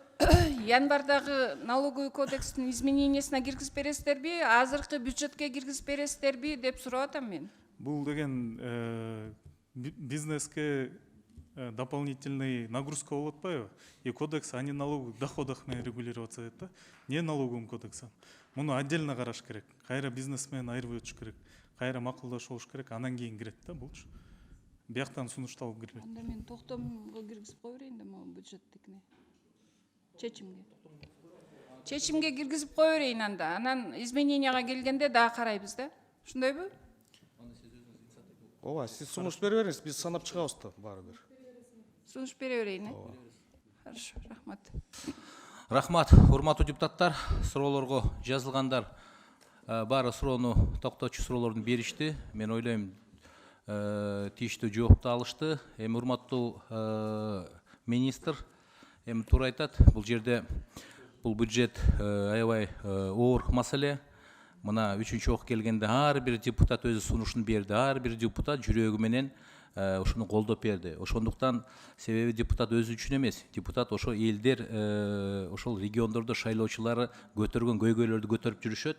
январдагы налоговый кодекстин изменениясына киргизип бересиздерби, азыркы бюджетке киргизип бересиздерби деп сурап атам мен. Бул деген бизнеске дополнительный нагрузка болуп атпайбы? И кодекс о неналоговых доходах менен регулироваться этет да, не налоговым кодексом. Муну отдельно караш керек. Кайра бизнес менен айырып өтүш керек. Кайра макулдашуу болуш керек, анан кийин кирет да булчу. Бияктан сунушталып кирбейт. Анда мен токтомго киргизип кое берейин да, могу бюджеттикине. Чечимге киргизип кое берейин анда. Анан измененияга келгенде дагы карайбыз да. Ошондойбу? Ооба, сиз сунуш бере бериңиз, биз санап чыгабыз да баары бир. Сунуш бере берейин, Хорошо, рахмат. Рахмат, урматтуу депутаттар, суроолорго жазылгандар баары суроону токтотчу суроолорун беришти. Мен ойлойм, тийиштүү жоопту алышты. Эми урматтуу министр эми туура айтат, бул жерде бул бюджет аябай оор маселе. Мына 3-чү ок келгенде ар бир депутат өзү сунушун берди, ар бир депутат жүрөгү менен ошону колдоп берди. Ошондуктан себеби депутат өзү үчүн эмес, депутат ошо элдер, ошол региондордо шайлоочулары көтөргөн көйгөйлөрдү көтөрүп жүрүшөт.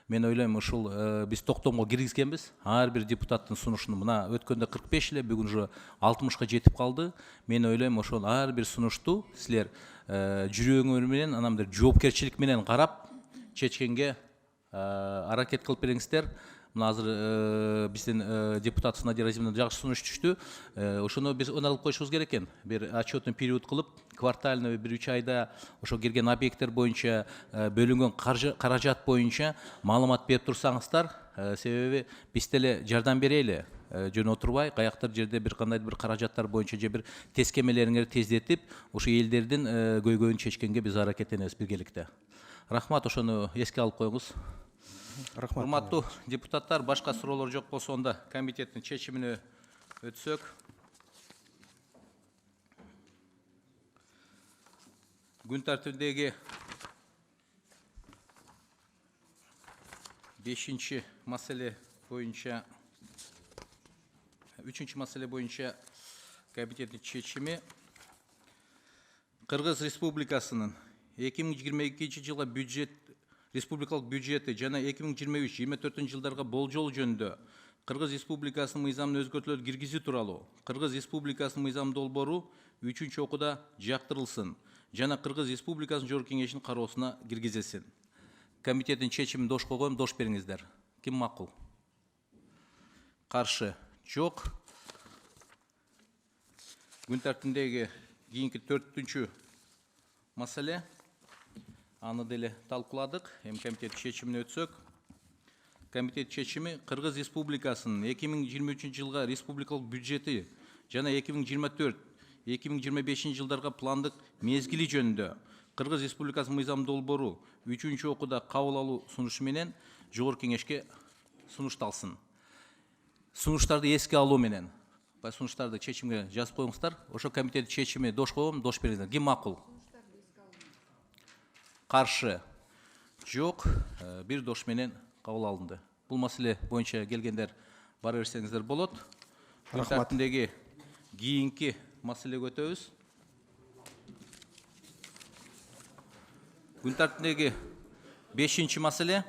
Мен ойлойм, ушул биз токтомго киргизгенбиз. Ар бир депутаттын сунушун мына өткөндө 45 эле, бүгүн уже 60-ка жетип калды. Мен ойлойм, ошол ар бир сунушту силер жүрөгүңөр менен, анан бир жоопкерчилик менен карап, чечкенге аракет кылып бериңиздер. Мына азыр биздин депутат Надира Разимовна жакшы сунуш түштү. Ошону биз алып коюшубуз керек экен. Бир отчетный период кылып, квартально бир 3 айда ошо кирген объекттер боюнча, бөлүнгөн каражат боюнча маалымат берип турсаңыздар, себеби биз деле жардам берели. Жөн отурбай, каяктыр жерде бир кандайдыр бир каражаттар боюнча же бир тескемелериңерди тездетип, ошо элдердин көйгөйүн чечкенге биз аракеттенебиз биргеликте. Рахмат, ошону эске алып коюңуз. Рахмат. Урматтуу депутаттар, башка суроолор жок болсо, онда комитеттин чечимине өтсөк. Күн тартибиндеги 5-чи маселе боюнча, 3-чү маселе боюнча комитеттин чечими Кыргыз Республикасынын 2022 жылга бюджет республикалык бюджети жана 2023-24 жылдарга болжол жөнүндө Кыргыз Республикасынын мыйзамына өзгөртүүлөр киргизүү тууралуу Кыргыз Республикасынын мыйзам долбоору 3-чү окууда жактырылсын жана Кыргыз Республикасынын Жогорку Кеңешинин кароосуна киргизилсин. Комитеттин чечимин дош койгом, дош бериңиздер. Ким макул? Каршы? Жок. Күн тартибиндеги кийинки 4-чү маселе. Аны деле талкууладык. Эми комитет чечимине өтсөк. Комитет чечими Кыргыз Республикасынын 2023 жылга республикалык бюджети жана 2024-2025 жылдарга пландык мезгили жөнүндө Кыргыз Республикасынын мыйзам долбоору 3-чү окууда кабыл алуу сунушу менен Жогорку Кеңешке сунушталсын. Сунуштарды эске алуу менен сунуштарды чечимге жазып коюңуздар. Ошо комитет чечими дош койгом, дош бериңиздер. Ким макул? Каршы? Жок. Бир дош менен кабыл алынды. Бул маселе боюнча келгендер бара берсеңиздер болот. Күн тартибиндеги кийинки маселеге өтөбүз. Күн тартибиндеги 5-чи маселе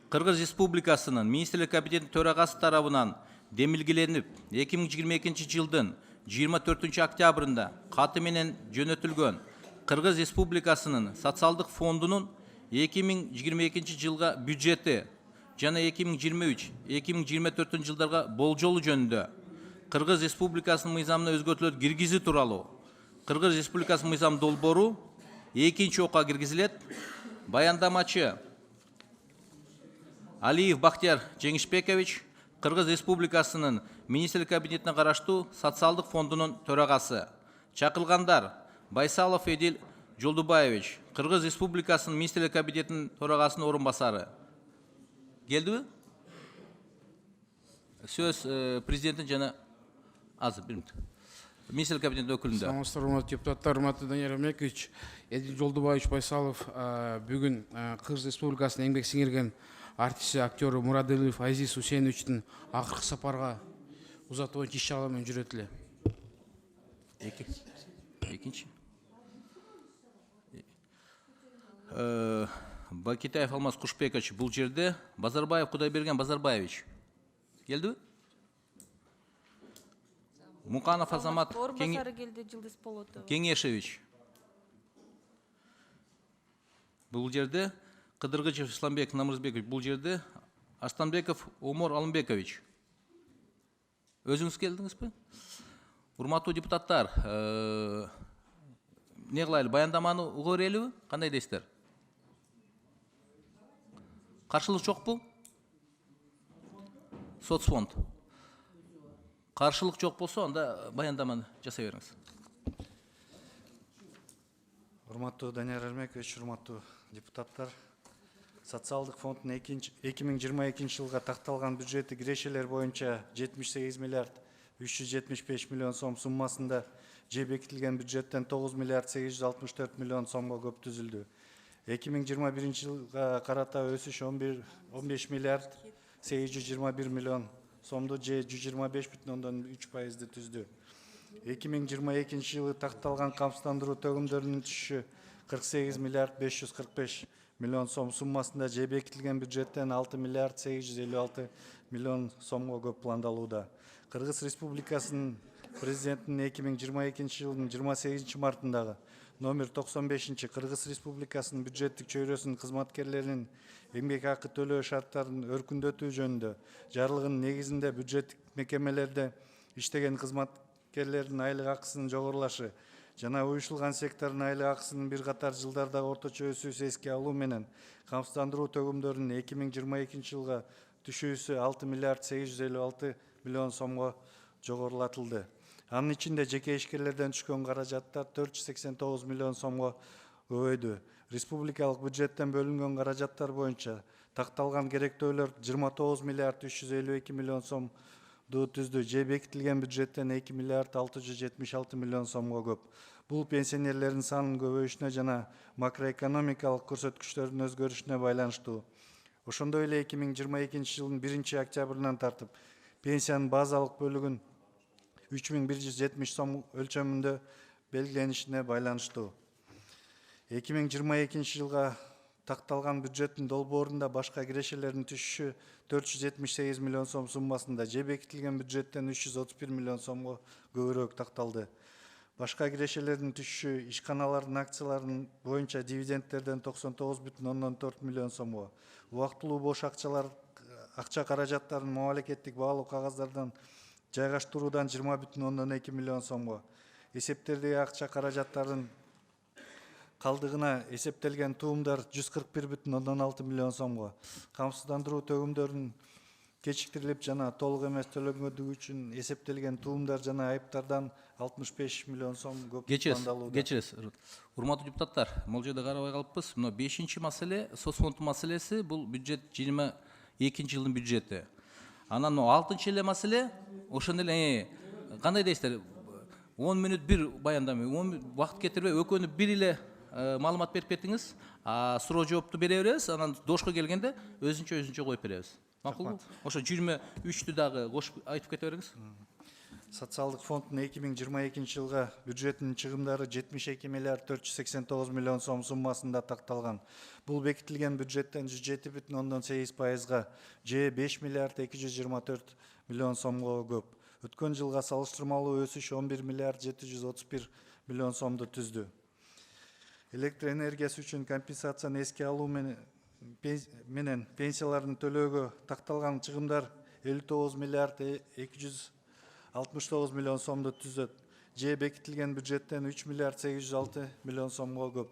Кыргыз Республикасынын Министрлик Кабинетинин төрагасы тарабынан демилгеленип 2022 жылдын 24 октябрында каты менен жөнөтүлгөн Кыргыз Республикасынын социалдык фондунун 2022 жылга бюджети жана 2023-2024 жылдарга болжолу жөнүндө Кыргыз Республикасынын мыйзамына өзгөртүүлөр киргизүү тууралуу Кыргыз Республикасынын мыйзам долбоору 2-чи окуга киргизилет. Баяндамачы Алиев Бахтияр Жеңишбекович, Кыргыз Республикасынын Министрлик Кабинетине караштуу социалдык фондунун төрагасы. Чакырылгандар Байсалов Эдил Жолдубаевич, Кыргыз Республикасынын Министрлик Кабинетинин төрагасынын орун басары. Келдиби? Сөз президенттин жана азыр бир минут. Министрлик Кабинетинин өкүлүндө. Саламатсыздар, урматтуу депутаттар, урматтуу Данияр Эмекович, Эдил Жолдубаевич Байсалов бүгүн Кыргыз Республикасынын эмгек сиңирген артисти, актеру Мурадылиев Азиз Хусейновичтин акыркы сапарга узатуу боюнча иш-чаралар менен жүрөт эле. Экинчи. Бакитаев Алмаз Кушпекович бул жерде, Базарбаев Кудайберген Базарбаевич. Келдиби? Муканов Азамат Кеңешевич. Бул жерде Кыдыргычев Исламбек Намырзбекович, бул жерде Арстанбеков Омор Алымбекович. Өзүңүз келдиңизби? Урматтуу депутаттар, не кылайлы, баяндаманы уга берелиби? Кандай дейсиздер? Каршылык жокпу? Соцфонд. Каршылык жок болсо, анда баяндаманы жасай бериңиз. Урматтуу Данияр Эрмекович, урматтуу депутаттар. Социалдык фонддун 2022 жылга такталган бюджети кирешелер боюнча 78 миллиард 375 миллион сом суммасында же бекитилген бюджеттен 9 миллиард 864 миллион сомго көп түзүлдү. 2021 жылга карата өсүш 15 миллиард 821 миллион сомду же 125,3% түздү. 2022 жылы такталган камсыздандыруу төгүмдөрүнүн түшүшү 48 миллиард 545 миллион сом суммасында же бекитилген бюджеттен 6 миллиард 856 миллион сомго көп пландалууда. Кыргыз Республикасынын президентинин 2022 жылдын 28 мартындагы номер 95 Кыргыз Республикасынын бюджеттик чөйрөсүнүн кызматкерлеринин эмгек акы төлөө шарттарын өркүндөтүү жөнүндө жарлыгынын негизинде бюджеттик мекемелерде иштеген кызматкерлердин айлык акысынын жогорулашы жана уюшулган сектордун айлык акысынын бир катар жылдардагы орточо өсүүсү эске алуу менен камсыздандыруу төгүмдөрүнүн 2022 жылга түшүүсү 6 миллиард 856 миллион сомго жогорулатылды. Анын ичинде жеке ишкерлерден түшкөн каражаттар 489 миллион сомго көбөйдү. Республикалык бюджеттен бөлүнгөн каражаттар боюнча такталган керектөөлөр 29 миллиард 352 миллион сомду түздү. Же бекитилген бюджеттен 2 миллиард 676 миллион сомго көп. Бул пенсионерлердин санынын көбөйүшүнө жана макроэкономикалык көрсөткүчтөрдүн өзгөрүшүнө байланыштуу. Ошондой эле 2022 жылдын 1 октябрынан тартып пенсиянын базалык бөлүгүн 3170 сом өлчөмүндө белгиленишине байланыштуу. 2022 жылга такталган бюджеттин долбоорунда башка кирешелердин түшүшү 478 миллион сом суммасында же бекитилген бюджеттен 331 миллион сомго көбүрөөк такталды. Башка кирешелердин түшүшү ишканалардын акцияларынын боюнча дивидендтерден 99,4 миллион сомго, убактылуу бош акча каражаттарын мамлекеттик баалуу кагаздардан жайгаштыруудан 20,2 миллион сомго, эсептердеги акча каражаттардын калдыгына эсептелген туумдар 141,6 миллион сомго, камсыздандыруу төгүмдөрүнүн кечиктирилип жана толук эмес төлөнгөндүгү үчүн эсептелген туумдар жана айыптардан 65 миллион сом көп пландалууда. Кечиресиз. Урматтуу депутаттар, бул жерде карабай калыппыз. Мына 5 маселе, соцфонд маселеси, бул бюджет 22 жылдын бюджети. Анан 6 эле маселе, ошондо эле кандай дейсиздер? 10 мүнөт бир баяндама, 10 убакыт кетирбей экөөнү бир эле маалымат берип кетиңиз. Суроо жоопту бере беребиз, анан дошко келгенде өзүнчө коюп беребиз. Макулбу? Ошо 23'tü дагы кошуп айтып кете бериңиз. Социалдык фонддун 2022 жылга бюджетинин чыгымдары 72 миллиард 489 миллион сом суммасында такталган. Бул бекитилген бюджеттен 107,8%га же 5 миллиард 224 миллион сомго көп. Өткөн жылга салыштырмалуу өсүш 11 миллиард 731 миллион сомду түздү. Электр энергиясы үчүн компенсацияны эске алуу менен пенсиялардын төлөөгө такталган чыгымдар 59 миллиард 269 миллион сомду түзөт. Же бекитилген бюджеттен 3 миллиард 806 миллион сомго көп.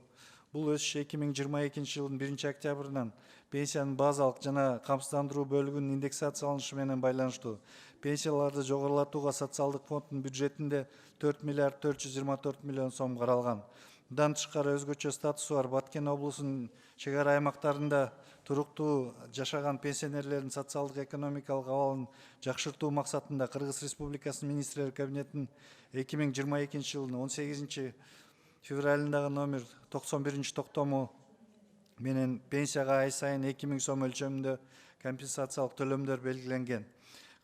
Бул өсүш 2022 жылдын 1 октябрынан пенсиянын базалык жана камсыздандыруу бөлүгүнүн индексацияланышы менен байланыштуу. Пенсияларды жогорулатууга социалдык фонддун бюджетинде 4 миллиард 424 миллион сом каралган. Мындан тышкары өзгөчө статусу бар Баткен облусунун чек ара аймактарында туруктуу жашаган пенсионерлердин социалдык экономикалык абалын жакшыртуу максатында Кыргыз Республикасынын министрлер кабинетинин 2022 жылдын 18 февралындагы номер 91 токтому менен пенсияга ай сайын 2000 сом өлчөмүндө компенсациялык төлөмдөр белгиленген.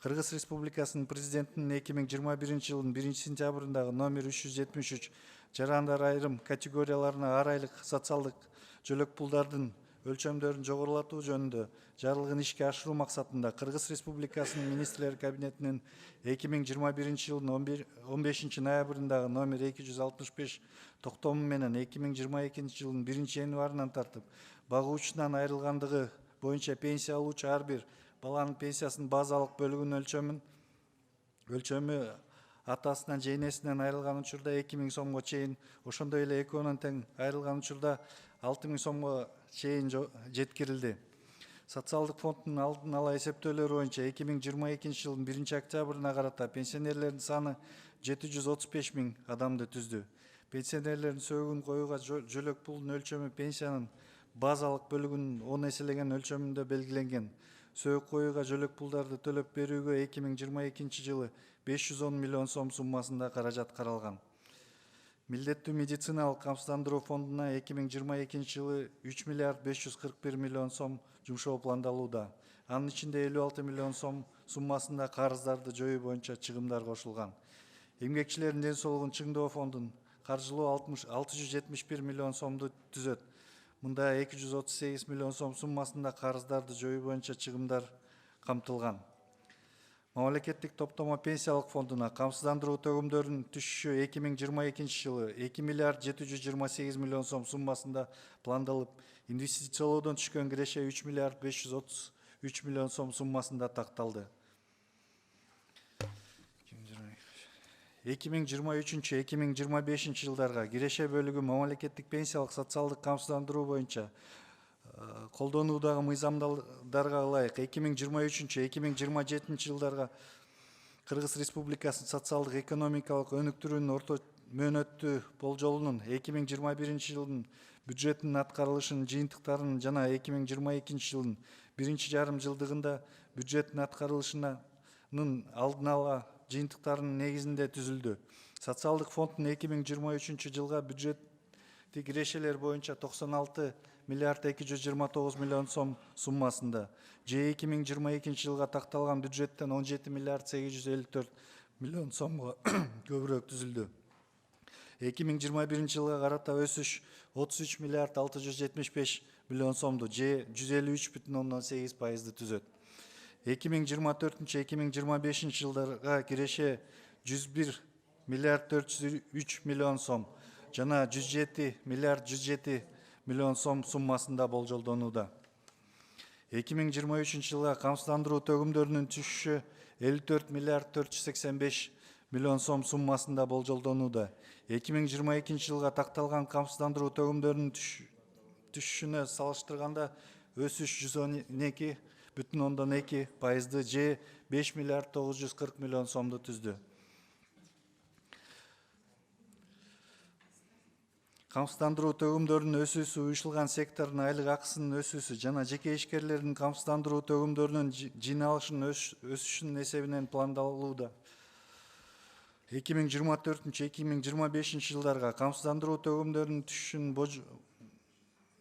Кыргыз Республикасынын президентинин 2021 жылдын 1 сентябрындагы номер 373 жарандар айрым категорияларына ар айлык социалдык жөлөк пулдардын өлчөмдөрүн жогорулатуу жөнүндө жарлыгын ишке ашыруу максатында Кыргыз Республикасынын министрлер кабинетинин 2021 жылдын 15 ноябрындагы номер 265 токтому менен 2022 жылдын 1 январынан тартып багуучунан айрылгандыгы боюнча пенсия алуучу ар бир баланын пенсиясынын базалык бөлүгүнүн өлчөмү атасынан же энесинен айрылган учурда 2000 сомго чейин, ошондой эле экөөнөн тең айрылган учурда 6000 сомго чейин жеткирилди. Социалдык фонддун алдын ала эсептөөлөрү боюнча 2022 жылдын 1 октябрына карата пенсионерлердин саны 735 000 адамды түздү. Пенсионерлердин сөөгүн коюуга жөлөк пулдун өлчөмү пенсиянын базалык бөлүгүнүн 10 эселеген өлчөмүндө белгиленген. Сөөгү коюуга жөлөк пулдарды төлөп берүүгө 2022 жылы 510 миллион сом суммасында каражат каралган. Милдеттүү медициналык камсыздандыруу фондуна 2022 жылы 3 миллиард 541 миллион сом жумшоо пландалууда. Анын ичинде 56 миллион сом суммасында карыздарды жоюу боюнча чыгымдар кошулган. Эмгекчилердин ден соолугун чыңдоо фондун каржылоо 671 миллион сомду түзөт. Мында 238 миллион сом суммасында карыздарды жоюу боюнча чыгымдар камтылган. Мамлекеттик топтомо пенсиялык фондуна камсыздандыруу төгүмдөрүнүн түшүшү 2022 жылы 2 миллиард 728 миллион сом суммасында пландалып, инвестициялоодон түшкөн киреше 3 миллиард 533 миллион сом суммасында такталды. 2023-2025 жылдарга киреше бөлүгү мамлекеттик пенсиялык социалдык камсыздандыруу боюнча колдонуудагы мыйзамдарга ылайык 2023-2027 жылдарга Кыргыз Республикасынын социалдык экономикалык өнүктүрүүнүн орто мөөнөттүү болжолунун 2021 жылдын бюджетинин аткарылышынын жыйынтыктарынын жана 2022 жылдын 1,5 жылдыгында бюджеттин аткарылышынын алдын ала жыйынтыктарынын негизинде түзүлдү. Социалдык фонддун 2023 жылга бюджеттик кирешелер боюнча 96 миллиард 229 миллион сом суммасында, же 2022 жылга такталган бюджеттен 17 миллиард 854 миллион сомго көбүрөөк түзүлдү. 2021 жылга карата өсүш 33 миллиард 675 миллион сомду, же 153,8% түзөт. 2024-2025 жылдарга киреше 101 миллиард 403 миллион сом, жана 107 миллиард 107 миллион сом суммасында болжолдонууда. 2023 жылга камсыздандыруу төгүмдөрүнүн түшүшү 54 миллиард 485 миллион сом суммасында болжолдонууда. 2022 жылга такталган камсыздандыруу төгүмдөрүнүн түшүшүнө салыштырганда өсүш 112,2%, же 5 миллиард 940 миллион сомду түздү. Камсыздандыруу төгүмдөрүнүн өсүүсү уюшулган сектордун айлык акысынын өсүүсү жана жеке ишкерлердин камсыздандыруу төгүмдөрүнүн жыйналышынын өсүшүнүн эсебинен пландалууда. 2024-2025 жылдарга камсыздандыруу төгүмдөрүнүн түшүшүнүн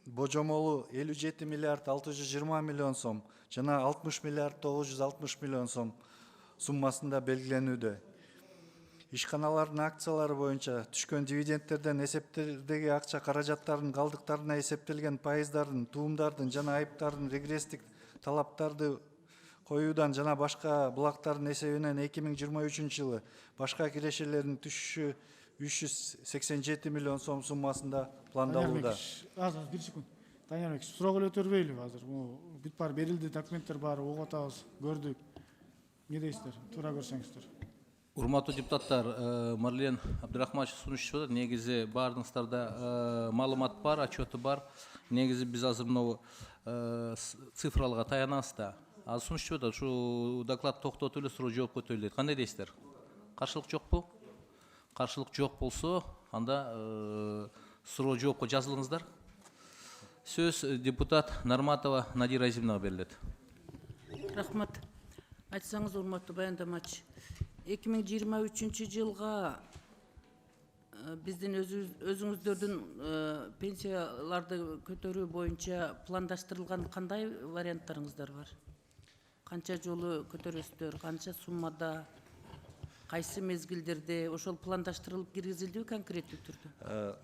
божомолу 57 миллиард 620 миллион сом жана 60 миллиард 960 миллион сом суммасында белгиленүүдө. Ишканалардын акциялары боюнча түшкөн дивидендтерден эсептердеги акча каражаттарынын калдыктарына эсептелген пайыздардын, туумдардын жана айыптардын регресстик талаптарды коюудан жана башка булактардын эсебинен 2023 жылы башка кирешелердин түшүшү 387 миллион сом суммасында пландалууда. Азыр бир секунд. Данияр Бек, суроо эле өтөрбөйлүбү азыр? Бүт бар берилди, документтер бар, угуп атабыз, көрдүк. Эмне дейсиздер? Туура көрсөңүздөр. Урматтуу депутаттар, Марлен Абдрахманович сунушту, негизи баарыңыздарда маалымат бар, отчеты бар. Негизи биз азыр мына цифраларга таянабыз да. Азыр сунушту да, ушу доклад токтотуп эле суроо жооп көтөрүлөт. Кандай дейсиздер? Каршылык жокпу? Каршылык жок болсо, анда суроо жоопко жазылыңыздар. Сөз депутат Нарматова Надира Азимовнага берилет. Рахмат. Айтсаңыз, урматтуу баяндамачы. 2023 жылга биздин өзүңүздөрдүн пенсияларды көтөрүү боюнча пландаштырылган кандай варианттарыңыздар бар? Канча жолу көтөрөсүздөр, канча суммада, кайсы мезгилдерде ошол пландаштырылып киргизилдиби конкреттүү түрдө?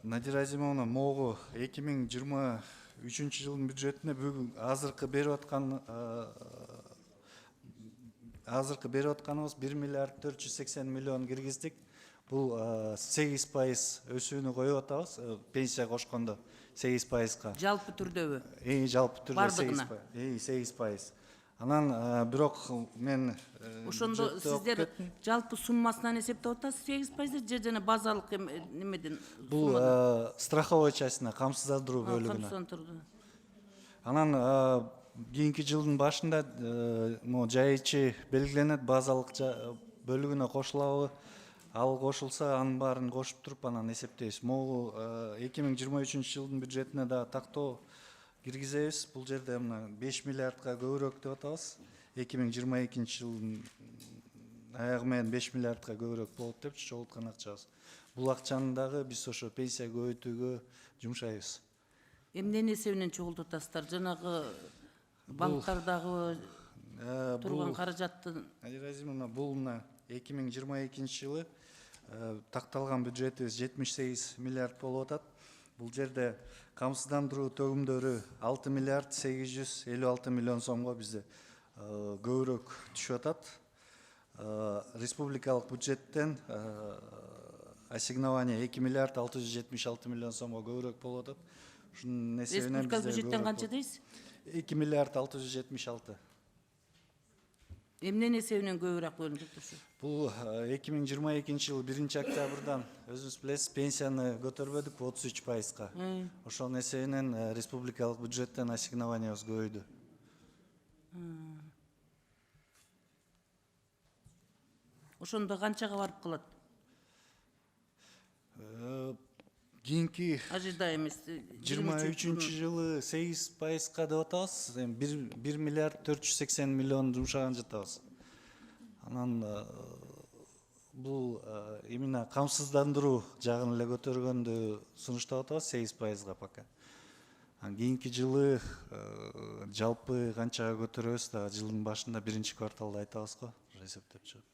Надира Азимовна, могу 2023 жылдын бюджетине бүгүн азыркы берип атканыбыз 1 миллиард 480 миллион киргиздик. Бул 8% өсүүнү коюп атабыз, пенсия кошкондо 8%. Жалпы түрдөбү? Жалпы түрдө 8%. Анан бирок мен ошондо сиздер жалпы суммасынан эсептеп атасыз 8% же жана базалык немеден? Бул страховой частина, камсыздандыруу бөлүгүнө. Анан кийинки жылдын башында жайчы белгиленет, базалык бөлүгүнө кошулабы. ал кошулса анын баарын кошуп туруп анан эсептейбиз. Могу 2023 жылдын бюджетине да тактоо киргизебиз. Бул жерде мына 5 миллиардка көбүрөөк деп атабыз. 2022 жылдын аягы менен 5 миллиардка көбүрөөк болот деп чогулткан акчабыз. Бул акчаны дагы биз ошо пенсия көбөйтүүгө жумшайбыз. Эмне эсебинен чогултуп атасыздар? Жанагы банктардагы турган каражатты Разимовна, бул мына 2022 жылы такталган бюджетибиз 78 миллиард болуп атат. Бул жерде камсыздандыруу төгүмдөрү 6 миллиард 856 миллион сомго бизде көбүрөөк түшүп атат. Республикалык бюджеттен ассигнование 2 миллиард 676 миллион сомго көбүрөөк болуп атат. Ушунун эсебинен республикалык бюджеттен канча дейсиз? 2 миллиард 676. Эмненин эсебинен көбүрөөк бөлүнүп турчу? Бул 2022 жыл 1 октябрдан өзүңүз билесиз, пенсияны көтөрбөдүк 33%га. Ошонун эсебинен республикалык бюджеттен ассигнованиябыз көбөйдү. Ошондо канчага барып калат? Кийинки Ажыда эмес. 23 жылы 8%га деп атабыз. 1 миллиард 480 миллион жумшаган жатабыз. Анан бул именно камсыздандыруу жагын эле көтөргөндү сунуштап атабыз 8%га пока. Кийинки жылы жалпы канчага көтөрөбүз да жылдын башында 1-кварталда айтабыз го, эсептеп чыгып.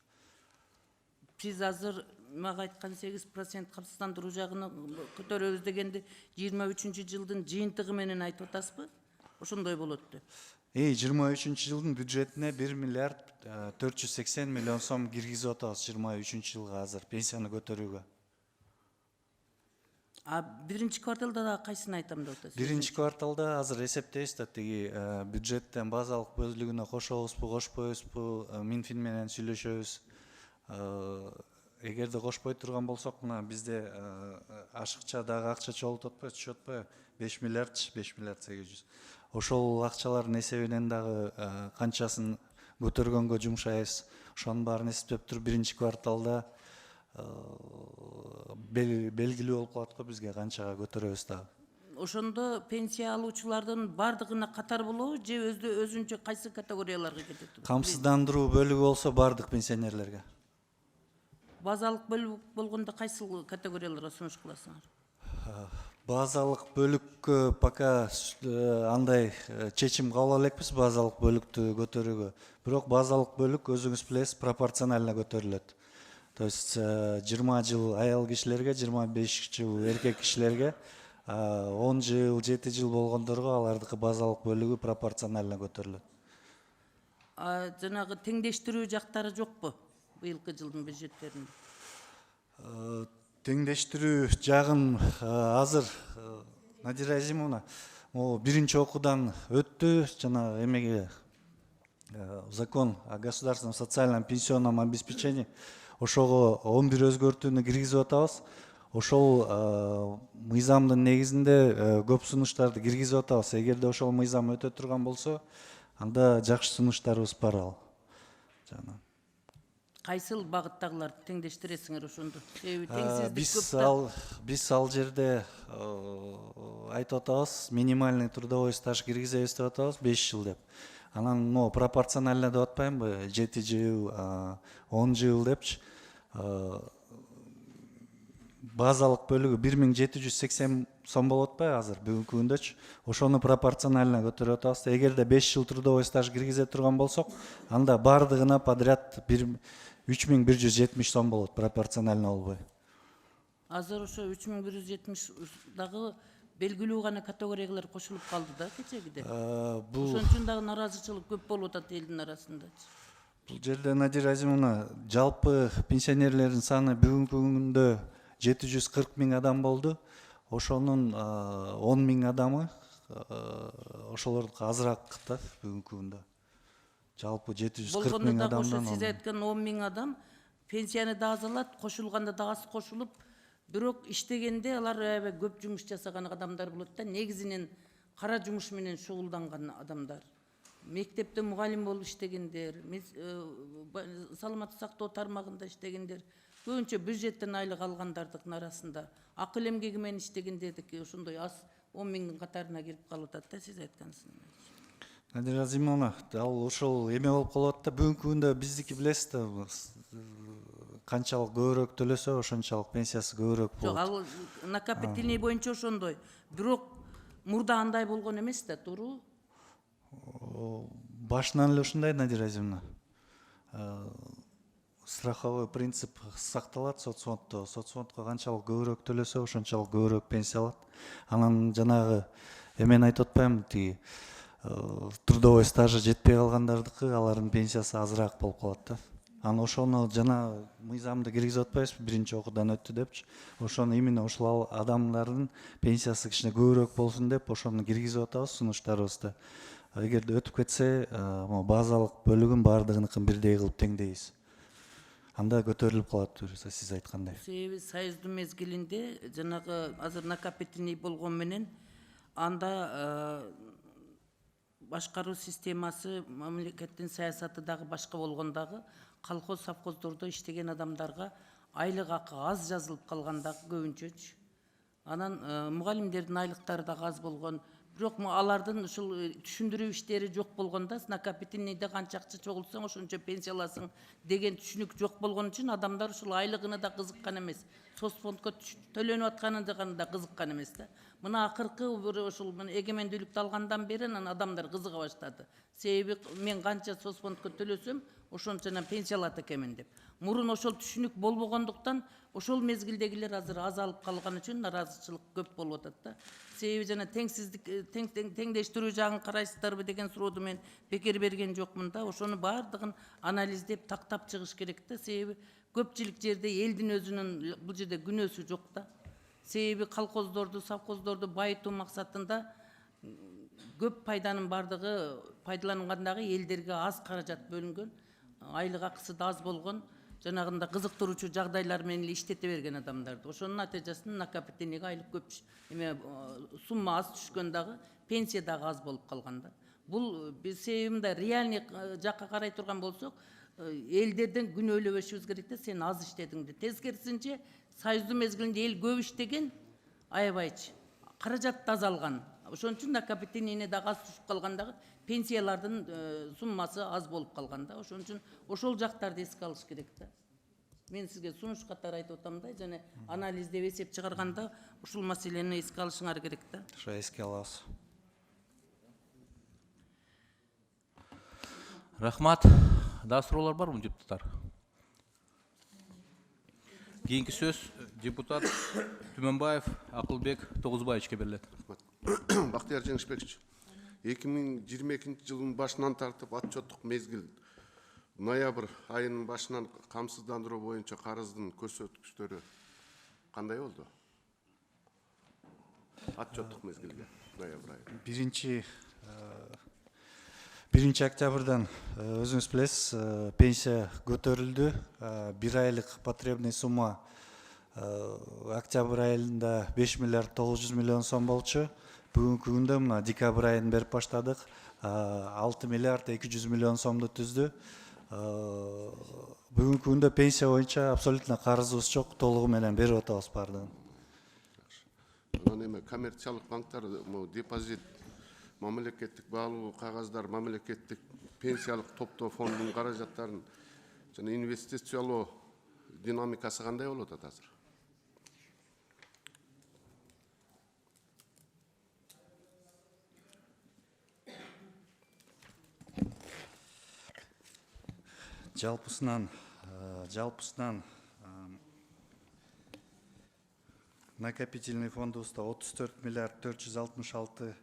Сиз азыр мага айткан 8% камсыздандыруу жагын көтөрөбүз дегенди 23 жылдын жыйынтыгы менен айтып атасызбы? Ошондой болот деп. 23 жылдын бюджетине 1 миллиард 480 миллион сом киргизип атабыз 23 жылга азыр пенсияны көтөрүүгө. А 1-кварталда да кайсыны айтам деп атасыз? 1-кварталда азыр эсептейбиз да тиги бюджеттен базалык бөлүгүнө кошобузбу, кошпойбузбу, Минфин менен сүйлөшөбүз. Эгерде кошпой турган болсок, мына бизде ашыкча дагы акча чогултуп атпайбы, түшүп атпайбы? 5 миллиард 800. Ошол акчалардын эсебинен дагы канчасын көтөргөнгө жумшайбыз. Ошонун баарын эсептеп туруп 1-кварталда белгилүү болуп калат го бизге канчага көтөрөбүз дагы. Ошондо пенсия алуучулардын бардыгына катар болобу же өзүнчө кайсы категорияларга кетет? Камсыздандыруу бөлүгү болсо бардык пенсионерлерге. Базалык бөлүк болгондо кайсы категорияларга сунуш кыласыңар? Базалык бөлүккө пока андай чечим кабыл ала элекпиз базалык бөлүктү көтөрүүгө. Бирок базалык бөлүк өзүңүз билесиз пропорционально көтөрүлөт. То есть 20 жыл аял кишилерге, 25 жыл эркек кишилерге, 10 жыл, 7 жыл болгондорго алардыкы базалык бөлүгү пропорционально көтөрүлөт. Жанагы теңдештирүү жактары жокпу быйылкы жылдын бюджеттеринде? Теңдештирүү жагын азыр Надира Азимовна биринчи окуудан өттү, жана эмеге закон о государственном социальном пенсионном обеспечении ошого 11 өзгөртүүнү киргизип атабыз. Ошол мыйзамдын негизинде көп сунуштарды киргизип атабыз. Эгерде ошол мыйзам өтө турган болсо, анда жакшы сунуштарыбыз бар ал. Кайсыл багыттагыларды теңдештиресиңер ошондо? Биз ал жерде айтып атабыз, минимальный трудовой стаж киргизебиз деп атабыз, 5 жыл деп. Анан пропорционально деп атпаймынбы, 7 жыл, 10 жыл депчи. Базалык бөлүгү 1780 сом болуп атпайбы азыр бүгүнкү күндөчү? Ошону пропорционально көтөрүп атабыз. Эгерде 5 жыл трудовой стаж киргизе турган болсок, анда бардыгына подряд 3170 сом болот, пропорционально болбой. Азыр ошо 3170 дагы белгилүү гана категориялар кошулуп калды да кечегиде. Ошон үчүн дагы наразычылык көп болуп атат элдин арасында. Бул жерде Надира Азимовна, жалпы пенсионерлердин саны бүгүнкү күндө 740 000 адам болду. Ошонун 10 000 адамы ошолордуку азыраак да бүгүнкү күндө. Жалпы 740 000 адамдан. Сиз айткан 10 000 адам пенсияны да аз алат, кошулганда да аз кошулуп, бирок иштегенде алар көп жумуш жасаган адамдар болот да, негизинен кара жумуш менен шугулданган адамдар. Мектепте мугалим болуп иштегендер, саламаттык сактоо тармагында иштегендер, Көбүнчө бюджеттен айлык алгандардын арасында акыл эмгеги менен иштегендердики ошондой аз 10 миңдин катарына кирип калып атат да, сиз айткансыз. Надира Разимовна, ал ошол эме болуп калат да, бүгүнкү күндө биздики билесиз да, канчалык көбүрөөк төлөсө ошончалык пенсиясы көбүрөөк Жок, болот. ал накопительный боюнча ошондой. Бирок мурда андай болгон эмес да, туурабы? Башынан эле ушундай, Надира Разимовна. Страховой принцип сакталат соцфонддо. Соцфондко канчалык көбүрөөк төлөсө ошончалык көбүрөөк пенсия алат. Анан жанагы эмени айтып атпаймынбы, тиги трудовой стажы жетпей калгандардыкы, алардын пенсиясы азыраак болуп калат да. Анан ошону жана мыйзамды киргизип атпайбызбы, биринчи окуудан өттү депчи. Ошону именно ошол адамдардын пенсиясы кичине көбүрөөк болсун деп ошону киргизип атабыз сунуштарыбызда. Эгерде өтүп кетсе, базалык бөлүгүн баардыгыныкын бирдей кылып теңдейбиз. Анда көтөрүлүп калат, сиз айткандай. Себеби союздун мезгилинде жанагы азыр накопительный болгон менен анда башкаруу системасы, мамлекеттин саясаты дагы башка болгондагы колхоз совхоздордо иштеген адамдарга айлык акы аз жазылып калгандагы көбүнчөчү. Анан мугалимдердин айлыктары дагы аз болгон. Бирок алардын ушул түшүндүрүү иштери жок болгондо, накопительныйда канча акча чогултсаң ошончо пенсия аласың деген түшүнүк жок болгон үчүн адамдар ушул айлыгына да кызыккан эмес. Соцфондко төлөнүп атканына да кызыккан эмес да. Мына акыркы ушул эгемендүүлүктү алгандан бери адамдар кызыга баштады. Себеби мен канча соцфондко төлөсөм, ошончо пенсия алат экенмин деп. Мурун ошол түшүнүк болбогондуктан ошол мезгилдегилер азыр аз алып калган үчүн наразычылык көп болуп атат да. Себеби жана теңсиздик, теңдештирүү жагын карайсыздарбы деген сурооду мен бекер берген жокмун да. Ошону баардыгын анализдеп, тактап чыгыш керек да. Себеби көпчүлүк жерде элдин өзүнүн бул жерде күнөөсү жок да. Себеби колхоздорду, совхоздорду байытуу максатында көп пайданын бардыгы пайдалангандагы элдерге аз каражат бөлүнгөн, айлык акысы да аз болгон, жанагында кызыктыруучу жагдайлар менен иштете берген адамдарды. Ошонун натыйжасында накопительныйга айлык көп сумма аз түшкөн дагы, пенсия дагы аз болуп калган да. Бул себебинде реальный жакка карай турган болсок, элдерден күнөөлөбөшүбүз керек да, сен аз иштедиң деп. Тескерисинче, союздун мезгилинде эл көп иштеген, аябайчы, каражат да азалган. Ошон үчүн накопительныйне дагы аз түшүп калгандагы, пенсиялардын суммасы аз болуп калган да. Ошон үчүн ошол жактарды эске алыш керек да. Мен сизге сунуш катары айтып атам да, жана анализдеп эсеп чыгарганда ушул маселени эске алышыңар керек да. Ошо эске алабыз. Рахмат. Дагы суроолор барбы, депутаттар? Кийинки сөз депутат Түмөнбаев Акылбек Тогузбаевичке берилет. Бактияр Жеңишбекович, 2022 жылдын башынан тартып отчеттук мезгил ноябрь айынын башынан камсыздандыруу боюнча карыздын көрсөткүчтөрү кандай болду? Отчеттук мезгилге ноябрь айы. Биринчи октябрдан өзүңүз билесиз, пенсия көтөрүлдү. Бир айлык потребный сумма октябрь айында 5 миллиард 900 миллион сом болчу. Бүгүнкү күндө мына декабрь айын берип баштадык. 6 миллиард 200 миллион сомду түздү. Бүгүнкү күндө пенсия боюнча абсолютно карызыбыз жок, толугу менен берип атабыз баардыгын. Анан эми коммерциялык банктар депозит, мамлекеттик баалуу кагаздар, мамлекеттик пенсиялык топтоо фондунун каражаттарын жана инвестициялоо динамикасы кандай болуп атат азыр? Жалпысынан накопительный фондубузда 34 миллиард 466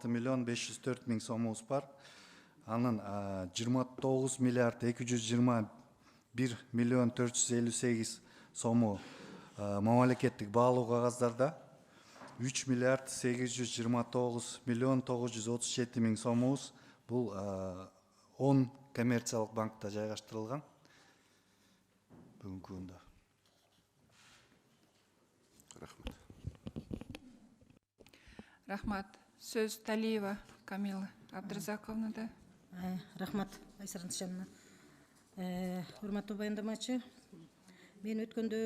миллион 504 миң сомубуз бар. Анын 29 миллиард 221 миллион 458 сому мамлекеттик баалуу кагаздарда, 3 миллиард 829 миллион 937 миң сомубуз бул 10 коммерциялык банкта жайгаштырылган бүгүнкү күндө. Рахмат. Рахмат. Сөз Талиева Камила Абдразаковнада. Рахмат, Айсара Нуршановна. Урматтуу баяндамачы, мен өткөндө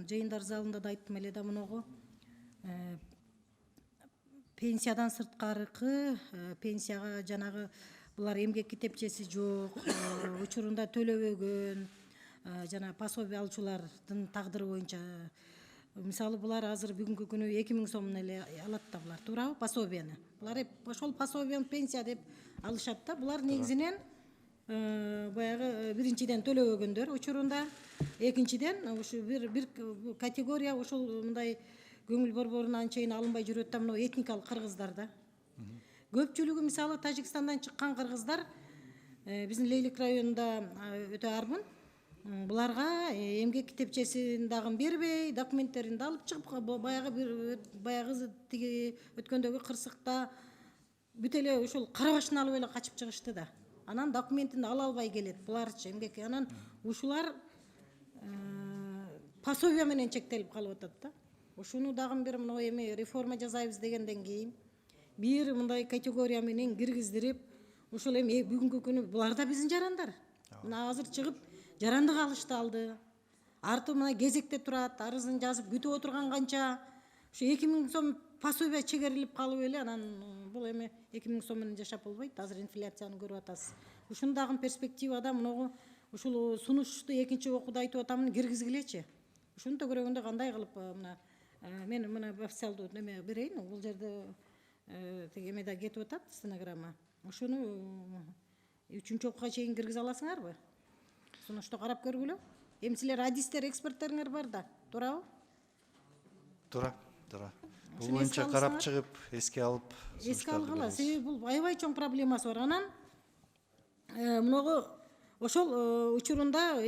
жыйындар залында да айттым эле да мунугу. Пенсиядан сырткаркы пенсияга жанагы булар эмгек китепчеси жок, учурунда төлөбөгөн жана пособие алуучулардын тагдыры боюнча, мисалы булар азыр бүгүнкү күнү 2000 сомун эле алат да булар, туурабы, пособияны. Булар ошол пособияны пенсия деп алышат да. Булар негизинен баягы биринчиден төлөбөгөндөр учурунда, экинчиден ушу бир категория ушул мындай көңүл борборунан анчайын алынбай жүрөт да, мына этникалык кыргыздар да. Көпчүлүгү мисалы Тажикстандан чыккан кыргыздар биздин Лейлик районунда өтө армын. Буларга эмгек китепчесин дагы бербей, документтерин да алып чыгып, баягы тиги өткөндөгү кырсыкта бүт эле ушул кара башын алып эле качып чыгышты да. Анан документин ала албай келет буларчы эмгек. Анан ушулар пособие менен чектелип калып атат да. Ушуну дагы бир мына эми реформа жасайбыз дегенден кийин бир мындай категория менен киргиздирип, ушул эми бүгүнкү күнү булар да биздин жарандар. Мына азыр чыгып жарандык алышты алды. Арты мына кезекте турат, арызын жазып күтүп отурган канча. Ушу 2000 сом пособие чегерилип калып эле, анан бул эми 2000 сом менен жашап болбойт. Азыр инфляцияны көрүп атасыз. Ушуну дагы перспективада мынагу ушул сунушту экинчи окууда айтып атамын, киргизгилечи. Ушуну төгөрөгөндө кандай кылып мына мен мына официалдуу неме берейин, бул жерде тиги эмеде кетип атат стенограмма. Ушуну 3-чү окууга чейин киргизе аласыңарбы? Сунушту карап көргүлө. Эми силер адистер, эксперттериңер бар да, туурабы? Туура. Бул боюнча карап чыгып, эске алып. Эске алгыла, себеби бул аябай чоң проблемасы бар. Анан мынагу ошол учурунда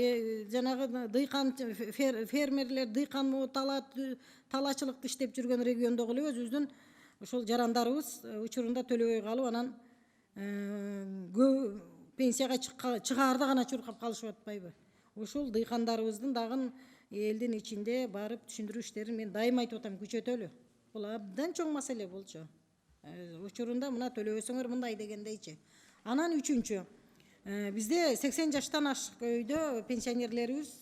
жанагы дыйкан фермерлер, дыйкан талаачылыкты иштеп жүргөн региондогу эле өзүбүздүн ошол жарандарыбыз учурунда төлөбөй калып, анан пенсияга чыгаарда гана чуркап калышып атпайбы? Ушул дыйкандарыбыздын дагы элдин ичинде барып түшүндүрүү иштерин мен дайыма айтып атам, күчөтөлү. Бул абдан чоң маселе болчу. Учурунда мына төлөбөсөңөр мындай дегендейчи. Анан 3-чү, бизде 80 жаштан ашык өйдө пенсионерлерибиз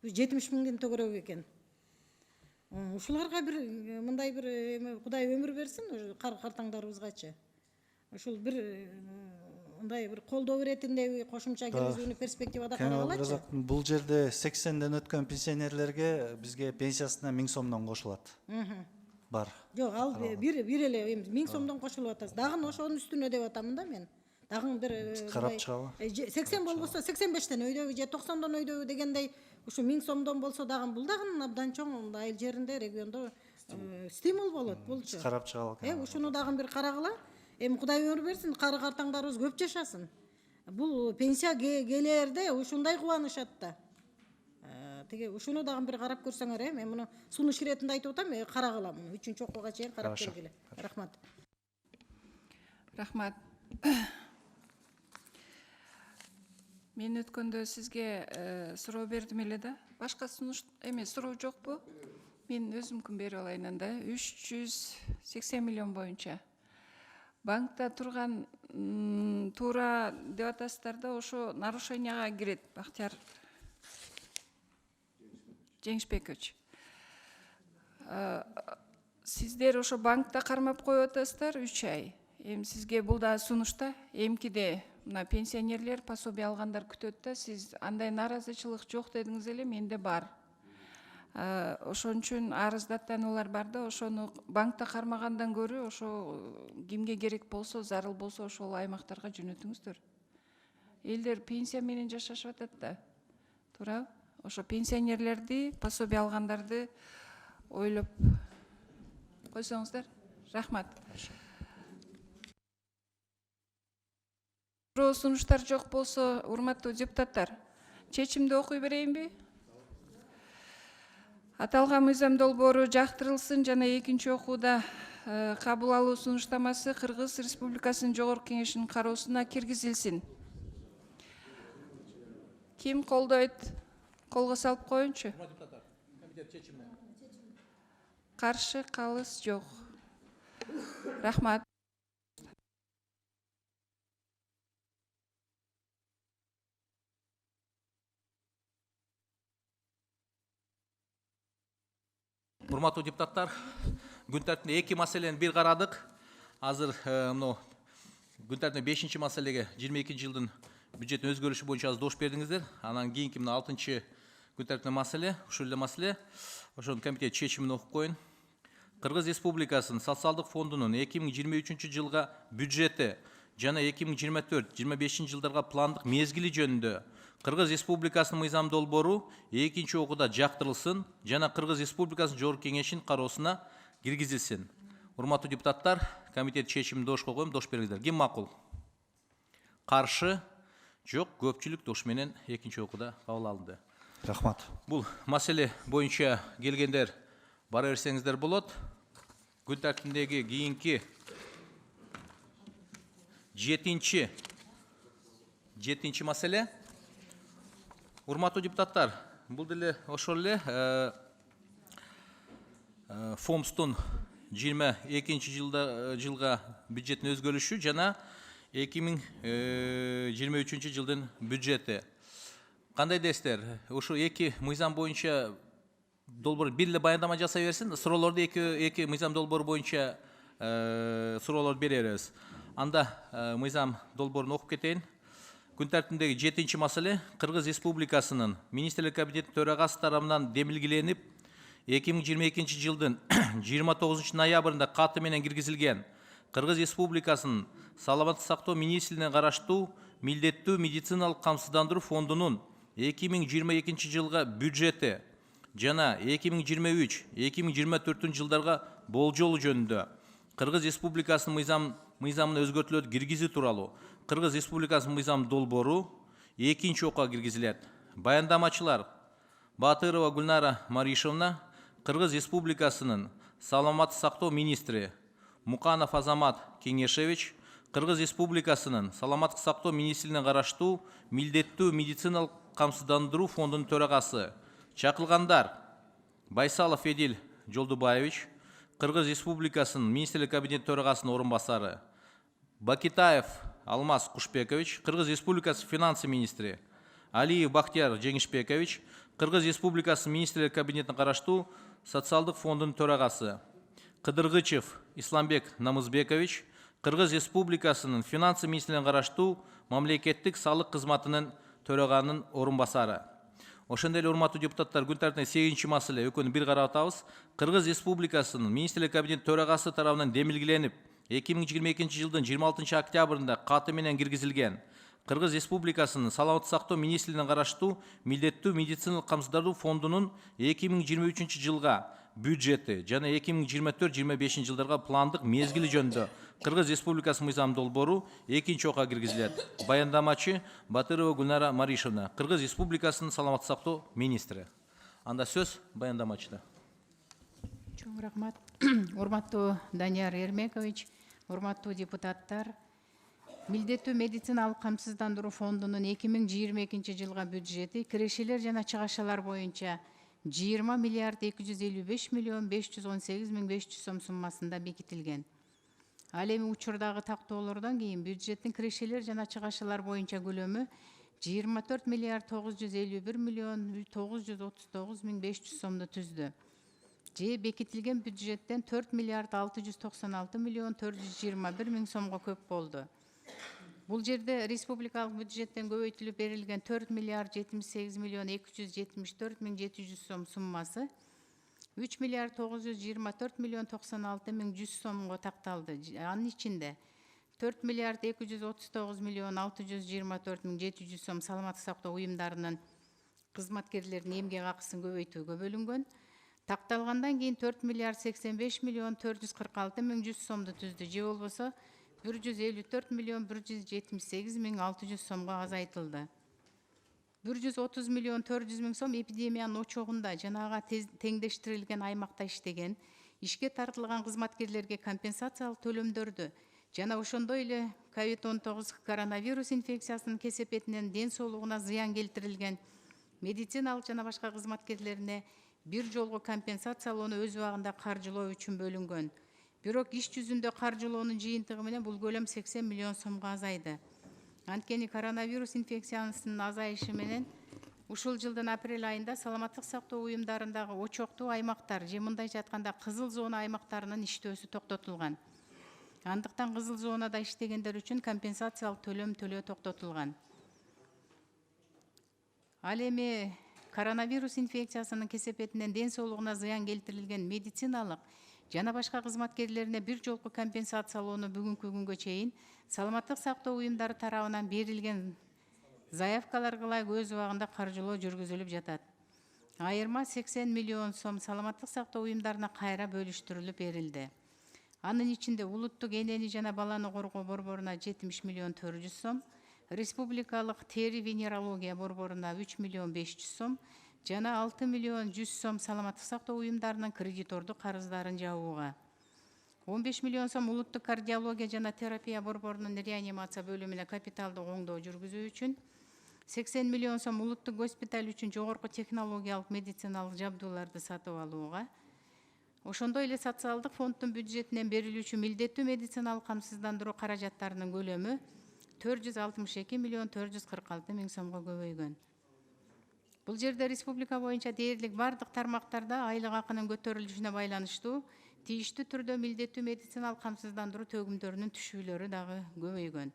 70 миңден төгөрөк экен. Ушуларга бир мындай бир Кудай өмүр берсин, картаңдарыбызгачы. Ушул бир мындай бир колдоо беретиндеби кошумча киргизүүнү перспективада каралачы. Бул жерде 80ден өткөн пенсионерлерге бизге пенсиясына 1000 сомдон кошулат. Бар. Жок, ал бир эле 1000 сомдон кошулуп атат. Дагы ошонун үстүнө деп атамын да мен. Дагы бир карап чыгабы? 80 болбосо 85тен өйдөбү же 90дон өйдөбү дегендей, ушу 1000 сомдон болсо дагы бул дагы абдан чоң айыл жеринде, региондо стимул болот булчу. Карап чыгабы? Ушуну дагы бир карагыла. Эми Кудай өмүр берсин, картаңдарыбыз көп жашасын. Бул пенсия келерде ушундай кубанышат да. Тиги ушуну дагы бир карап көрсөңөр, мен муну сунуш иретинде айтып атам, карагыла муну 3-чү окууга чейин карап келгиле. Рахмат. Рахмат. Мен өткөндө сизге суроо бердим эле да. Башка сунуш суроо жокпу? Мен өзүмкүн берип алайын анда. 380 миллион боюнча. Банкта турган туура деп атасыздар да, ошо нарушенияга кирет, Бактияр Жеңишбекович. Сиздер ошо банкта кармап коюп атасыздар 3 ай. Эми сизге бул да сунушта, эмкиде мына пенсионерлер пособие алгандар күтөт да, сиз андай нааразычылык жок дедиңиз эле, менде бар. Ошон үчүн арыздаттануулар бар да, ошону банкта кармагандан көрө, ошо кимге керек болсо, зарыл болсо ошол аймактарга жөнөтүңүздөр. Элдер пенсия менен жашашып атат да. Туура? Ошо пенсионерлерди, пособие алгандарды ойлоп койсоңуздар. Рахмат. Суроо сунуштар жок болсо, урматтуу депутаттар, чечимди окуй берейинби? Аталган мыйзам долбоору жактырылсын жана экинчи окууда кабыл алуу сунуштамасы Кыргыз Республикасынын Жогорку Кеңешинин кароосуна киргизилсин. Ким колдойт? Колго салып коюнчу. Каршы калыс жок. Рахмат. урматтуу депутаттар, күн тәртібінде 2 маселени bir қарадық. Азыр күн тәртібінде 5-ші маселеге 22 жылдың бюджеттин өзгөрүшү боюнча аз дош бердиңиздер. Анан кийинки 6-чы күн тәртібінде маселе, ушул эле маселе. Ошонун комитет чечимин окуп коюн. Кыргыз Республикасынын социалдык фондунун 2023 жылга бюджети жана 2024-25 жылдарга пландык мезгили жөнүндө Кыргыз Республикасынын мыйзам долбоору 2-нчи окууда жактырылсын жана Кыргыз Республикасынын Жогорку Кеңешинин кароосуна киргизилсин. Урматтуу депутаттар, комитет чечимин дошко коюм, дош бериңиздер. Ким макул? Каршы? Жок, көпчүлүк дош менен 2-нчи окууда кабыл алынды. Рахмат. Бул маселе боюнча келгендер бара берсеңиздер болот. Күн тартибиндеги кийинки 7-нчи маселе. Урматтуу депутаттар, бул деле ошол эле ФОМСтун 22 жылга бюджеттин өзгөрүшү жана 2023 жылдын бюджети. Кандай дестер? Ушу эки мыйзам боюнча долбоор бир эле баяндама жасай берсин. Суроолорду эки мыйзам долбоору боюнча суроолорду бере беребиз. Анда мыйзам долбоорун окуп кетейин. Күн тартибиндеги 7-нчи маселе Кыргыз Республикасынын Министрлер Кабинети төрагасы тарабынан демилгеленип 2022 жылдын 29 ноябрында каты менен киргизилген Кыргыз Республикасынын Саламаттык сактоо министрлигине караштуу милдеттүү медициналык камсыздандыруу фондунун 2022 жылга бюджети жана 2023-2024 жылдарга болжолу жөнүндө Кыргыз Республикасынын мыйзамына өзгөртүүлөрдү киргизүү тууралуу Кыргыз Республикасынын мыйзам долбоору 2-нчи окуга киргизилет. Баяндамачылар Батырова Гүлнара Маришевна, Кыргыз Республикасынын Саламаттык сактоо министри Муканов Азамат Кеңешевич, Кыргыз Республикасынын Саламаттык сактоо министрлигине караштуу милдеттүү медициналык камсыздандыруу фондунун төрагасы чакылгандар Байсалов Эдил Жолдубаевич, Кыргыз Республикасынын Министрлер Кабинети төрагасынын орун басары Бакитаев Алмаз Кушбекович, Кыргыз Республикасы финансы министри Алиев Бахтияр Жеңишбекович, Кыргыз Республикасы Министрлер Кабинетине караштуу социалдык фондунун төрагасы Кыдыргычев Исламбек Намызбекович, Кыргыз Республикасынын финансы министрлигине караштуу мамлекеттик салык кызматынын төраганын орун басары. Ошондой эле урматтуу депутаттар, күн тартибинде 8-нчи маселе экөөнү бир карап атабыз. Кыргыз Республикасынын Министрлер Кабинети төрагасы тарабынан демилгеленип 2022 жылдын 26 октябрында каты менен киргизилген Кыргыз Республикасынын Саламаттык сактоо министрлигине караштуу милдеттүү медициналык камсыздандыруу фондунун 2023 жылга бюджети жана 2024-25 жылдарга пландык мезгили жөнүндө Кыргыз Республикасынын мыйзам долбоору 2-нчи окуга киргизилет. Баяндамачы Батырова Гүлнара Маришевна, Кыргыз Республикасынын Саламаттык сактоо министри. Анда сөз баяндамачыда. Чоң рахмат. Урматтуу Данияр Эрмекович, урматтуу депутаттар, милдеттүү медициналык камсыздандыруу фондунун 2022 жылга бюджети кирешелер жана чыгашалар боюнча 20 миллиард 255 миллион 518 миң 500 сом суммасында бекитилген. Ал эми учурдагы тактоолордон кийин бюджеттин кирешелер жана чыгашалар боюнча көлөмү 24 миллиард 951 миллион 939 миң 500 сомду түздү. Же бекитилген бюджеттен 4 миллиард 696 миллион 421 миң сомго көп болду. Бул жерде республикалык бюджеттен көбөйтүлүп берилген 4 миллиард 78 миллион 274 миң 700 сом суммасы 3 миллиард 924 миллион 96 миң 100 сомго такталды. Анын ичинде 4 миллиард 239 миллион 624 миң 700 сом саламаттык сактоо уюмдарынын кызматкерлеринин эмгек акысын көбөйтүүгө бөлүнгөн. Такталгандан кийин 4 миллиард 85 миллион 446 миң 100 сомду түздү. Же болбосо 154 миллион 178 миң 600 сомго азайтылды. 130 миллион 400 миң сом эпидемиянын очогунда жана ага теңдештирилген аймакта иштеген, ишке тартылган кызматкерлерге компенсациялык төлөмдөрдү жана ошондой эле COVID-19 коронавирус инфекциясынын кесепетинен ден соолугуна зыян келтирилген медициналык жана башка кызматкерлерине бир жолго компенсациялоону өз убагында каржылоо үчүн бөлүнгөн. Бирок иш жүзүндө каржылоонун жыйынтыгы менен бул көлөм 80 миллион сомго азайды. Анткени коронавирус инфекциясынын азайышы менен Ушул жылдын апрель айында саламаттык сактоо уюмдарындагы очоктуу аймактар же мындайча айтканда кызыл зона аймактарынын иштөөсү токтотулган. Андыктан кызыл зонада иштегендер үчүн компенсациялык төлөм төлөө токтотулган. Ал эми коронавирус инфекциясынын кесепетинен ден соолугуна зыян келтирилген медициналык жана башка кызматкерлерине бир жолку компенсациялоону бүгүнкү күнгө чейин саламаттык сактоо уюмдары тарабынан берилген заявкаларга ылайык өз убагында каржылоо жүргүзүлүп жатат. Айырма 80 миллион сом саламаттык сактоо уюмдарына кайра бөлүштүрүлүп берилди. Анын ичинде улуттук энени жана баланы коргоо борборуна 70 миллион 400 сом, республикалык тери венерология борборуна 3 миллион 500 сом, жана 6 миллион 100 сом саламаттык сактоо уюмдарынын кредитордук карыздарын жабууга. 15 миллион сом улуттук кардиология жана терапия борборунун реанимация бөлүмүнө капиталдык оңдоо жүргүзүү үчүн, 80 миллион сом улуттук госпиталь үчүн жогорку технологиялык медициналык жабдууларды сатып алууга. Ошондой эле социалдык фонддун бюджетинен берилүүчү милдеттүү медициналык камсыздандыруу каражаттарынын көлөмү 462 миллион 446 миң сомго көбөйгөн. Бул жерде республика боюнча дээрлик бардык тармактарда айлык акынын көтөрүлүшүнө байланыштуу тийиштүү түрдө милдеттүү медициналык камсыздандыруу төгүмдөрүнүн түшүүлөрү дагы көбөйгөн.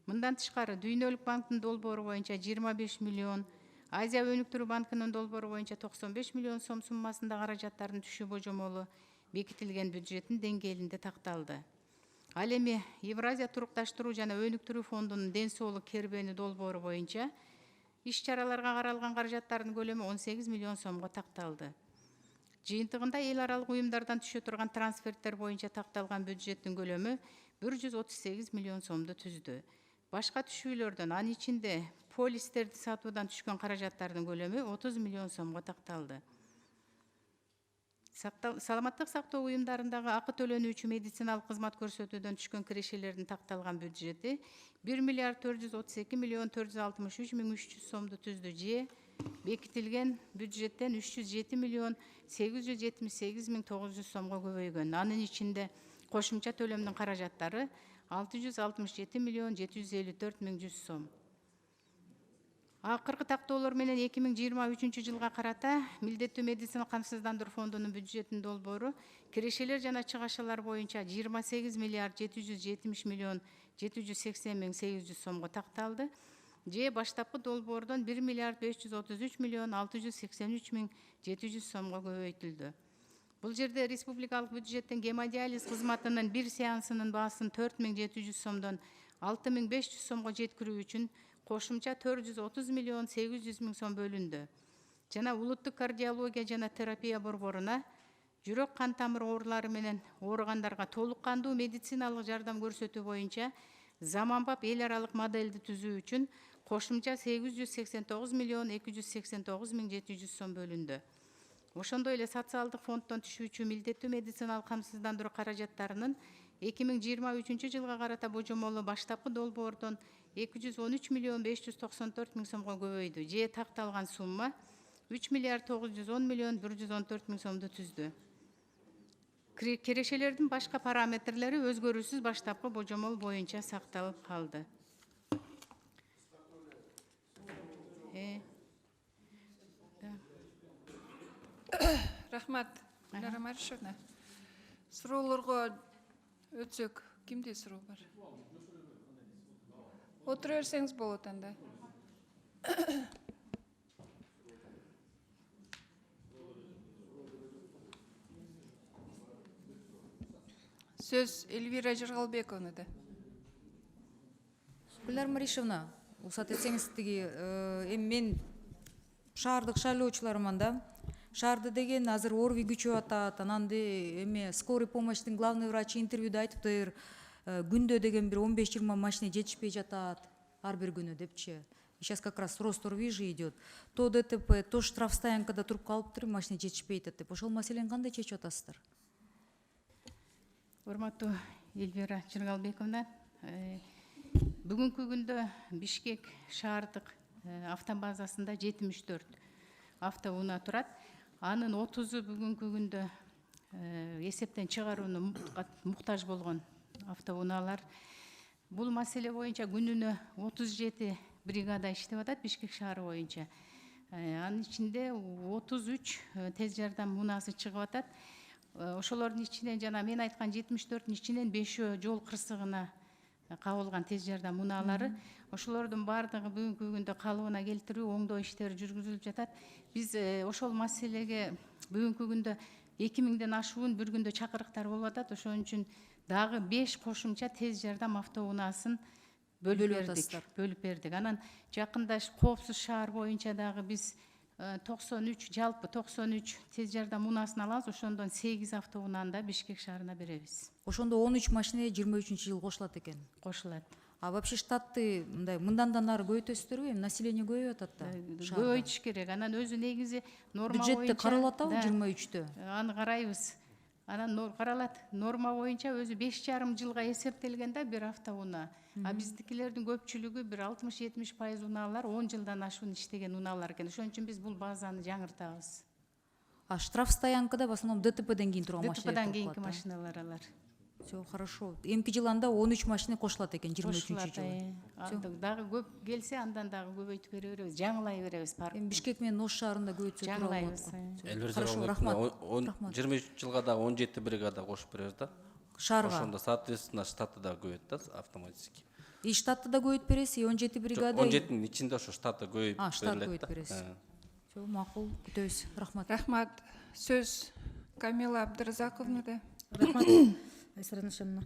Мындан тышкары Дүйнөлүк банктын долбоору боюнча 25 миллион, Азия өнүктүрүү банкынын долбоору боюнча 95 миллион сом суммасында каражаттардын түшүү божомолу бекитилген бюджеттин деңгээлинде такталды. Ал эми Евразия турукташтыруу жана өнүктүрүү фондунун ден соолук кербени долбоору боюнча иш чараларга каралган каражаттардын көлөмү 18 миллион сомго такталды. Жыйынтыгында эл аралык уюмдардан түшө турган трансферттер боюнча такталган бюджеттин көлөмү 138 миллион сомду түздү. Башка түшүүлөрдөн анын ичинде полистерди сатуудан түшкөн каражаттардын көлөмү 30 миллион сомго такталды. Саламаттык сактоо уюмдарындагы акы төлөнүүчү медициналык кызмат көрсөтүүдөн түшкөн кирешелердин такталган бюджети 1 миллиард 432 миллион 463 миң 300 сомду түздү же бекитилген бюджеттен 307 миллион 878 миң 900 сомго көбөйгөн. Анын ичинде кошумча төлөмдүн каражаттары 667 миллион 754 миң 100 сом. Акыркы тактоолор менен 2023 жылга карата милдеттүү медициналык камсыздандыруу фондунун бюджеттин долбоору кирешелер жана чыгашалар боюнча 28 миллиард 770 миллион 780 миң 800 сомго такталды же баштапкы долбоордон 1 миллиард 533 миллион 683 миң 700 сомго көбөйтүлдү. Бул жерде республикалык бюджеттен гемодиализ кызматынын бир сеансынын баасын 4700 сомдон 6500 сомго жеткирүү үчүн кошумча 430 миллион 800 миң сом бөлүндү. Жана улуттук кардиология жана терапия борборуна жүрөк кан тамыр оорулары менен ооругандарга толук кандуу медициналык жардам көрсөтүү боюнча заманбап эл аралык модельди түзүү үчүн кошумча 889 миллион 289 миң 700 сом бөлүндү. Ошондой эле социалдык фонддон түшүүчү милдеттүү медициналык камсыздандыруу каражаттарынын 2023 жылга карата божомолу баштапкы долбоордон 213 миллион 594 миң сомго көбөйдү же такталган сумма 3 миллиард 910 миллион 114 миң сомду түздү. Кирешелердин башка параметрлери өзгөрүүсүз баштапкы божомол боюнча сакталып калды. Рахмат, Диляра Маришевна. Суроолорго өтсөк, кимде суроо бар? Отура берсеңиз болот анда. Сөз Эльвира Жыргалбековнада. Диляра Маришевна, уруксат этсеңиз тиги эми мен шаардык шайлоочулармын да. Шаарды деген азыр орви күчөп атат. Анан эми скорый помощьтын главный врачы интервьюда айтыптыр, күндө деген бир 15-20 машина жетишпей жатат ар бир күнү депчи. Сейчас как раз рост РВИЖи идет. То ДТП, то штрафстоянкада туруп калыптыр, машина жетишпей атат деп. Ошол маселени кандай чечип атасыздар? Урматтуу Эльвира Жыргалбековна, бүгүнкү күндө Бишкек шаардык автобазасында 74 автоунаа турат. Анын 30-у бүгүнкү күндө эсептен чыгарууну муктаж болгон автоунаалар. Бул маселе боюнча күнүнө 37 бригада иштеп атат Бишкек шаары боюнча. Анын ичинде 33 тез жардам муунасы чыгып атат. Ошолордун ичинен жана мен айткан 74-түн ичинен 5 жол кырсыгына кабылган тез жардам муналары. Ошолордун баардыгы бүгүнкү күндө калыбына келтирүү, оңдоо иштери жүргүзүлүп жатат. Биз ошол маселеге бүгүнкү күндө 2000ден ашуун бир күндө чакырыктар болуп атат. Ошон үчүн дагы 5 кошумча тез жардам автоунаасын бөлүп бердик. Анан жакында Коопсуз шаар боюнча дагы биз 93 жалпы 93 тез жардам унаасын алабыз. Ошондон 8 автоунааны да Бишкек шаарына беребиз. Ошондо 13 машина 23-жылы кошулат экен. Кошулат. А вообще штатты мындай мындан да нары көбөйтөсүздөрбү? Эми население көбөйүп атат да. Көбөйтүш керек. Анан өзү негизи норма боюнча. Бюджетте каралып атабы 23-тө? Аны карайбыз. Анан каралат. Норма боюнча өзү 5,5 жылга эсептелген да бир автоунаа. А биздикилердин көпчүлүгү бир 60-70% унаалар 10 жылдан ашуун иштеген унаалар экен. Ошон үчүн биз бул базаны жаңыртабыз. А штраф стоянкада в основном ДТПден кийин турган машиналар. ДТПдан кийинки машиналар алар. Все хорошо. Эмки жылы анда 13 машина кошулат экен 23-жылы. Дагы көп келсе андан дагы көбөйтүп бере беребиз, жаңылай беребиз паркты. Эми Бишкек менен Ош шаарында көбөйтсө жаңылайбыз. Хорошо, рахмат. 23 жылга да 17 бригада кошуп беребиз да. Шаарга. Ошондо соответственно штаты да көбөйөт да автоматически. И штатты да көбөйтүп бересиз, 17 бригада. 17-нин ичинде ошо штаты көбөйүп берилет. Штат көбөйтүп бересиз. Все, макул, күтөбүз. Рахмат. Рахмат. Сөз Камила Абдыразаковнада. Рахмат. Айсара Нышановна.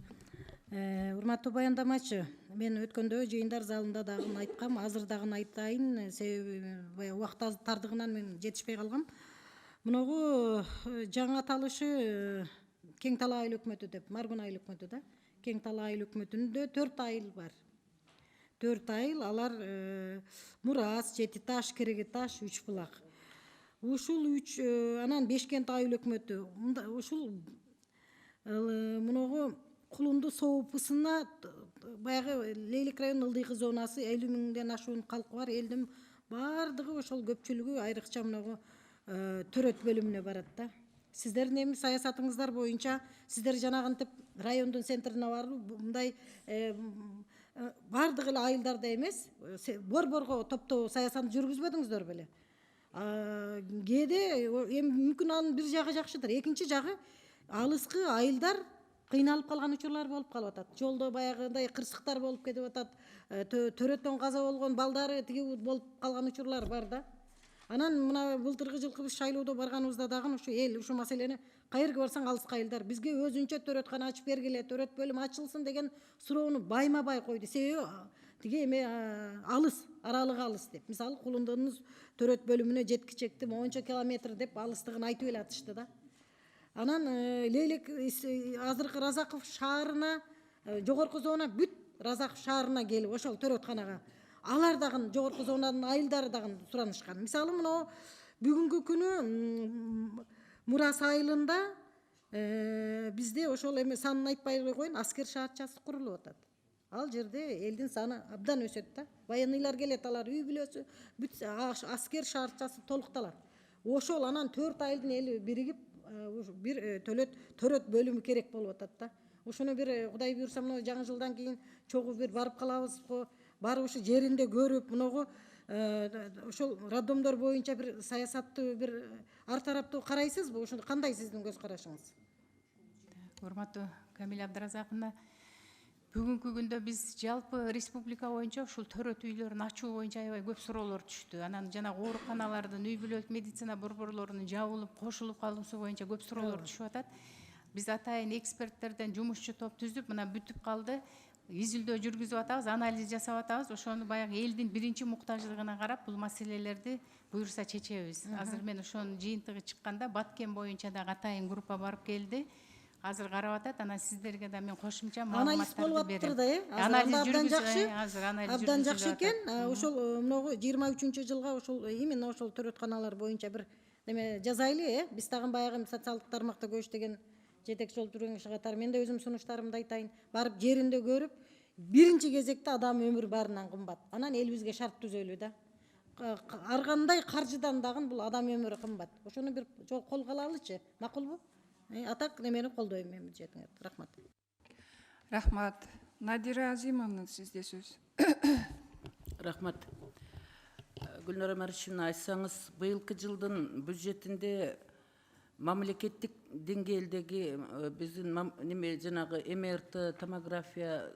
Урматтуу баяндамачы, мен өткөндө жыйындар залында дагы айткам, азыр дагы айтайын, себеби убакыт тардыгынан мен жетишпей калгам. Муногу жаңы аталышы Кең Талай айыл өкмөтү деп, Маргун айыл өкмөтү да. Кең Талай айыл өкмөтүндө 4 айыл бар. 4 айыл, алар Мурас, Жети Таш, Кереге Таш, Үч Булак. Ушул 3 анан Бешкент айыл өкмөтү. Ушул муногу Кулунду соопусуна баягы Лейлик районунун ылдыйкы зонасы 50 миңден ашуун калкы бар. Элдин баардыгы ошол көпчүлүгү айрыкча муногу төрөт бөлүмүнө барат да. Сиздердин эми саясатыңыздар боюнча сиздер жанагынтип райондун центрине барып мындай баардык эле айылдарда эмес, борборго топтоо саясатын жүргүзбөдүңүздөр беле? Кээде эми мүмкүн анын бир жагы жакшыдыр, экинчи жагы алыскы айылдар кыйналып калган учурлар болуп калып атат. Жолдо баягындай кырсыктар болуп кетип атат. Төрөттөн каза болгон балдары тиги болуп калган учурлар бар да. Анан мына былтыркы жылкы биз шайлоодо барганыбызда дагы ушу эл ушу маселени кайерге барсаң алыскы айылдар бизге өзүнчө төрөткана ачып бергиле, төрөт бөлүм ачылсын деген суроону байма-бай койду. Себеби тиги эме алыс, аралыгы алыс деп. Мисалы Кулундун төрөт бөлүмүнө жеткичекти монча километр деп алыстыгын айтып эле атышты да. Анан Лейлик азыркы Разаков шаарына, жогорку зона бүт Разаков шаарына келип ошол төрөтканага. Алар дагы жогорку зонанын айылдары дагы суранышкан. Мисалы мына бүгүнкү күнү Мурас айылында бизде ошол эме санын айтпай коеюн, аскер шаарчасы курулуп атат. Ал жерде элдин саны абдан өсөт да. Военныйлар келет, алар үй бүлөсү бүт аскер шаарчасы толукталат. Ошол анан 4 айылдын эли биригип бир төрөт бөлүмү керек болуп атат да. Ошону бир Кудай буйрса мына жаңы жылдан кийин чогуу бир барып калабыз го. Барып ушу жеринде көрүп, муногу ошол роддомдор боюнча бир саясатты бир ар тараптуу карайсызбы? Ошондо кандай сиздин көз карашыңыз? Урматтуу Камила Абдыразаковна, бүгүнкү күндө биз жалпы республика боюнча ушул төрөт үйлөрүн ачуу боюнча аябай көп суроолор түштү. Анан жана ооруканалардын, үй бүлөлүк медицина борборлорунун жабылып, кошулуп калуусу боюнча көп суроолор түшүп атат. Биз атайын эксперттерден жумушчу топ түзүп, мына бүтүп калды. Изилдөө жүргүзүп атабыз, анализ жасап атабыз. Ошону баягы элдин биринчи муктаждыгына карап, бул маселелерди буйрса чечебиз. Азыр мен ошонун жыйынтыгы чыкканда Баткен боюнча дагы атайын группа барып келди. Азыр карап атат, анан сиздерге да мен кошумча маалыматтарды берем. Анализ болуп атыр да, анализ абдан жакшы. Азыр анализ абдан жакшы экен. Ошол мынагу 23-жылга ошол именно ошол төрөтканалар боюнча бир неме жазайлы, биз тагын баягы социалдык тармакта көчтөгөн жетекчи жол жүргөн катары мен да өзүм сунуштарымды айтайын. Барып жеринде көрүп, биринчи кезекте адам өмүрү баарынан кымбат. Анан элибизге шарт түзөлүү да. Ар кандай каржыдан дагы бул адам өмүрү кымбат. Ошону бир жол колго алалычы, макулбу? Атак немени колдойм мен бюджетиңерди. Рахмат. Рахмат. Надира Азимовна, сизде сөз. Рахмат. Гүлнара Маришевна, айтсаңыз, быйылкы жылдын бюджетинде мамлекеттик деңгээлдеги биздин неме жанагы МРТ томография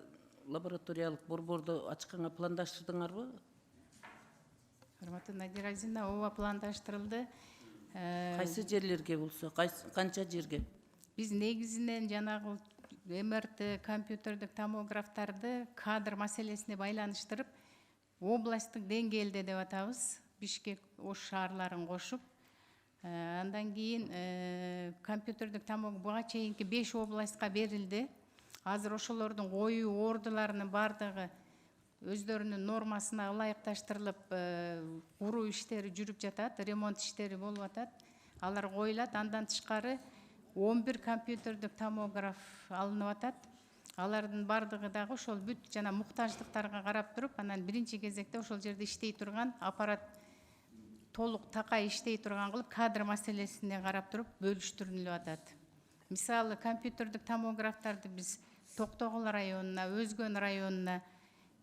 лабораториялык борборду ачканга пландаштырдыңарбы? Урматтуу Надира Азизовна, ооба пландаштырылды. Кайсы жерлерге болсо, канча жерге? Биз негизинен жанагы МРТ компьютердик томографтарды кадр маселесине байланыштырып, областтык деңгээлде деп атабыз, Бишкек, Ош шаарларын кошуп, андан кийин компьютердик томограф буга чейинки 5 областка берилди. Азыр ошолордун коюу ордуларынын бардыгы өздөрүнүн нормасына ылайыкташтырылып, куруу иштери жүрүп жатат, ремонт иштери болуп атат. Алар коюлат. Андан тышкары 11 компьютердик томограф алынып атат. Алардын бардыгы дагы ошол бүт жана муктаждыктарга карап туруп, анан биринчи кезекте ошол жерде иштей турган аппарат толук такай иштей турган кылып, кадр маселесине карап туруп бөлүштүрүлүп атат. Мисалы, компьютердик томографтарды биз Токтогул районуна, Өзгөн районуна,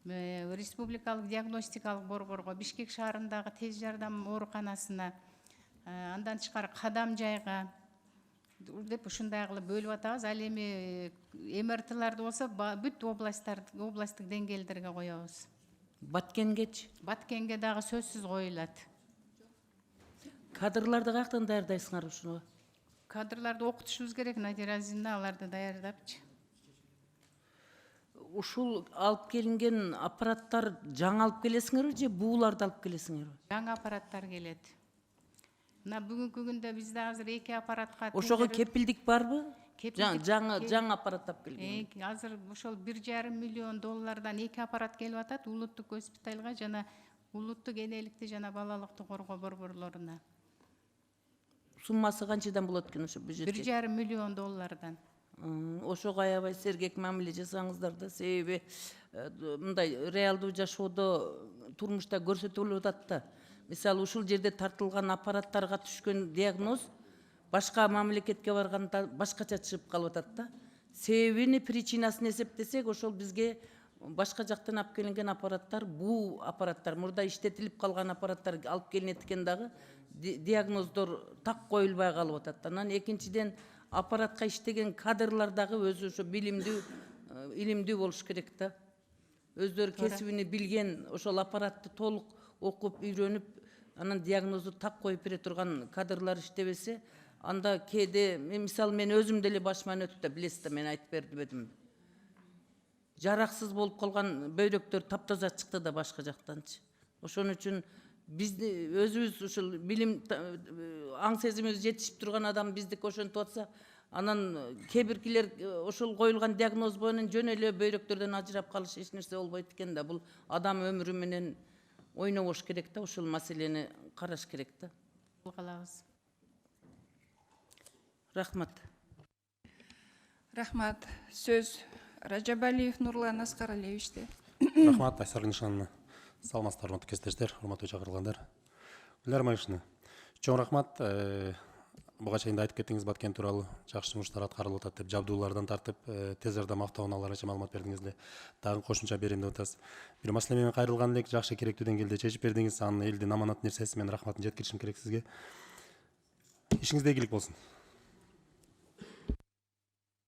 республикалык диагностикалык борборго, Бишкек шаарындагы тез жардам ооруканасына, андан тышкары Кадам жайга деп ушундай кылып бөлүп атабыз. Ал эми МРТларды болсо бүт областтык деңгээлдерге коебуз. Баткенгечи? Баткенге дагы сөзсүз коюлат. Кадрларды каяктан даярдайсыңар ушуга? Кадрларды окутушубуз керек, Надира Азизовна, аларды даярдапчы. Ушул алып келинген аппараттар жаңы алып келесиңерби же бууларды алып келесиңерби? Жаңы аппараттар келет. Мына бүгүнкү күндө бизде азыр 2 аппаратка Ошого кепилдик барбы? Жаңы аппарат алып келген. Азыр ошол 1,5 миллион доллардан 2 аппарат келип атат улуттук госпитальга жана улуттук энеликти жана балалыкты коргоо борборлоруна. Суммасы канчадан болот экен ошо бюджетке? 1,5 миллион доллардан. Ошого аябай сергек мамиле жасаңыздар да, себеби мындай реалдуу жашоодо турмушта көрсөтүлүп атат да. Мисалы, ушул жерде тартылган аппараттарга түшкөн диагноз башка мамлекетке барганда башкача чыгып калып атат да. Себебини, причинасын эсептесек, ошол бизге башка жактан алып келинген аппараттар, буу аппараттар, мурда иштетилип калган аппараттар алып келинет экен дагы, диагноздор так коюлбай калып атат. Анан экинчиден аппаратка иштеген кадрлар дагы өзү ошо илимдүү болуш керек да. Өздөрү кесибини билген, ошол аппаратты толук окуп, үйрөнүп, анан диагнозду так коюп бере турган кадрлар иштебесе, анда кээде, мисалы, мен өзүм деле башыман өттү, билесиз да, мен айтып бердим эдим. Жараксыз болуп калган бөйрөктөр таптаза чыкты да башка жактанчы. Ошон үчүн бизди өзүбүз ушул билим аң сезимибиз жетишип турган адам биздики ошентип атса, анан кээ-биркилер ошол коюлган диагноз боюнан жөн эле бөйрөктөрдөн ажырап калыш эч нерсе болбойт экен да. Бул адам өмүрү менен ойнобош керек да, ушул маселени караш керек да. Калабыз. Рахмат. Рахмат. Сөз Ражабалиев Нурлан Аскаралиевичте. Рахмат, Айсар Нишановна. Саламатсыздар, урматтуу кесиптештер, урматтуу чакырылгандар. Гүлнара Маришевна, чоң рахмат. Буга чейин айтып кеттиңиз, Баткен тууралуу жакшы жумуштар аткарылып атат деп, жабдуулардан тартып, тез жардам автоунааларынча маалымат бердиңиз эле. Дагы кошумча берем деп атасыз. Бир маселе менен кайрылган элек, жакшы керектүү деңгээлде чечип бердиңиз. Анын элдин аманат нерсеси, мен рахматын жеткиришим керек сизге. Ишиңизде ийгилик болсун.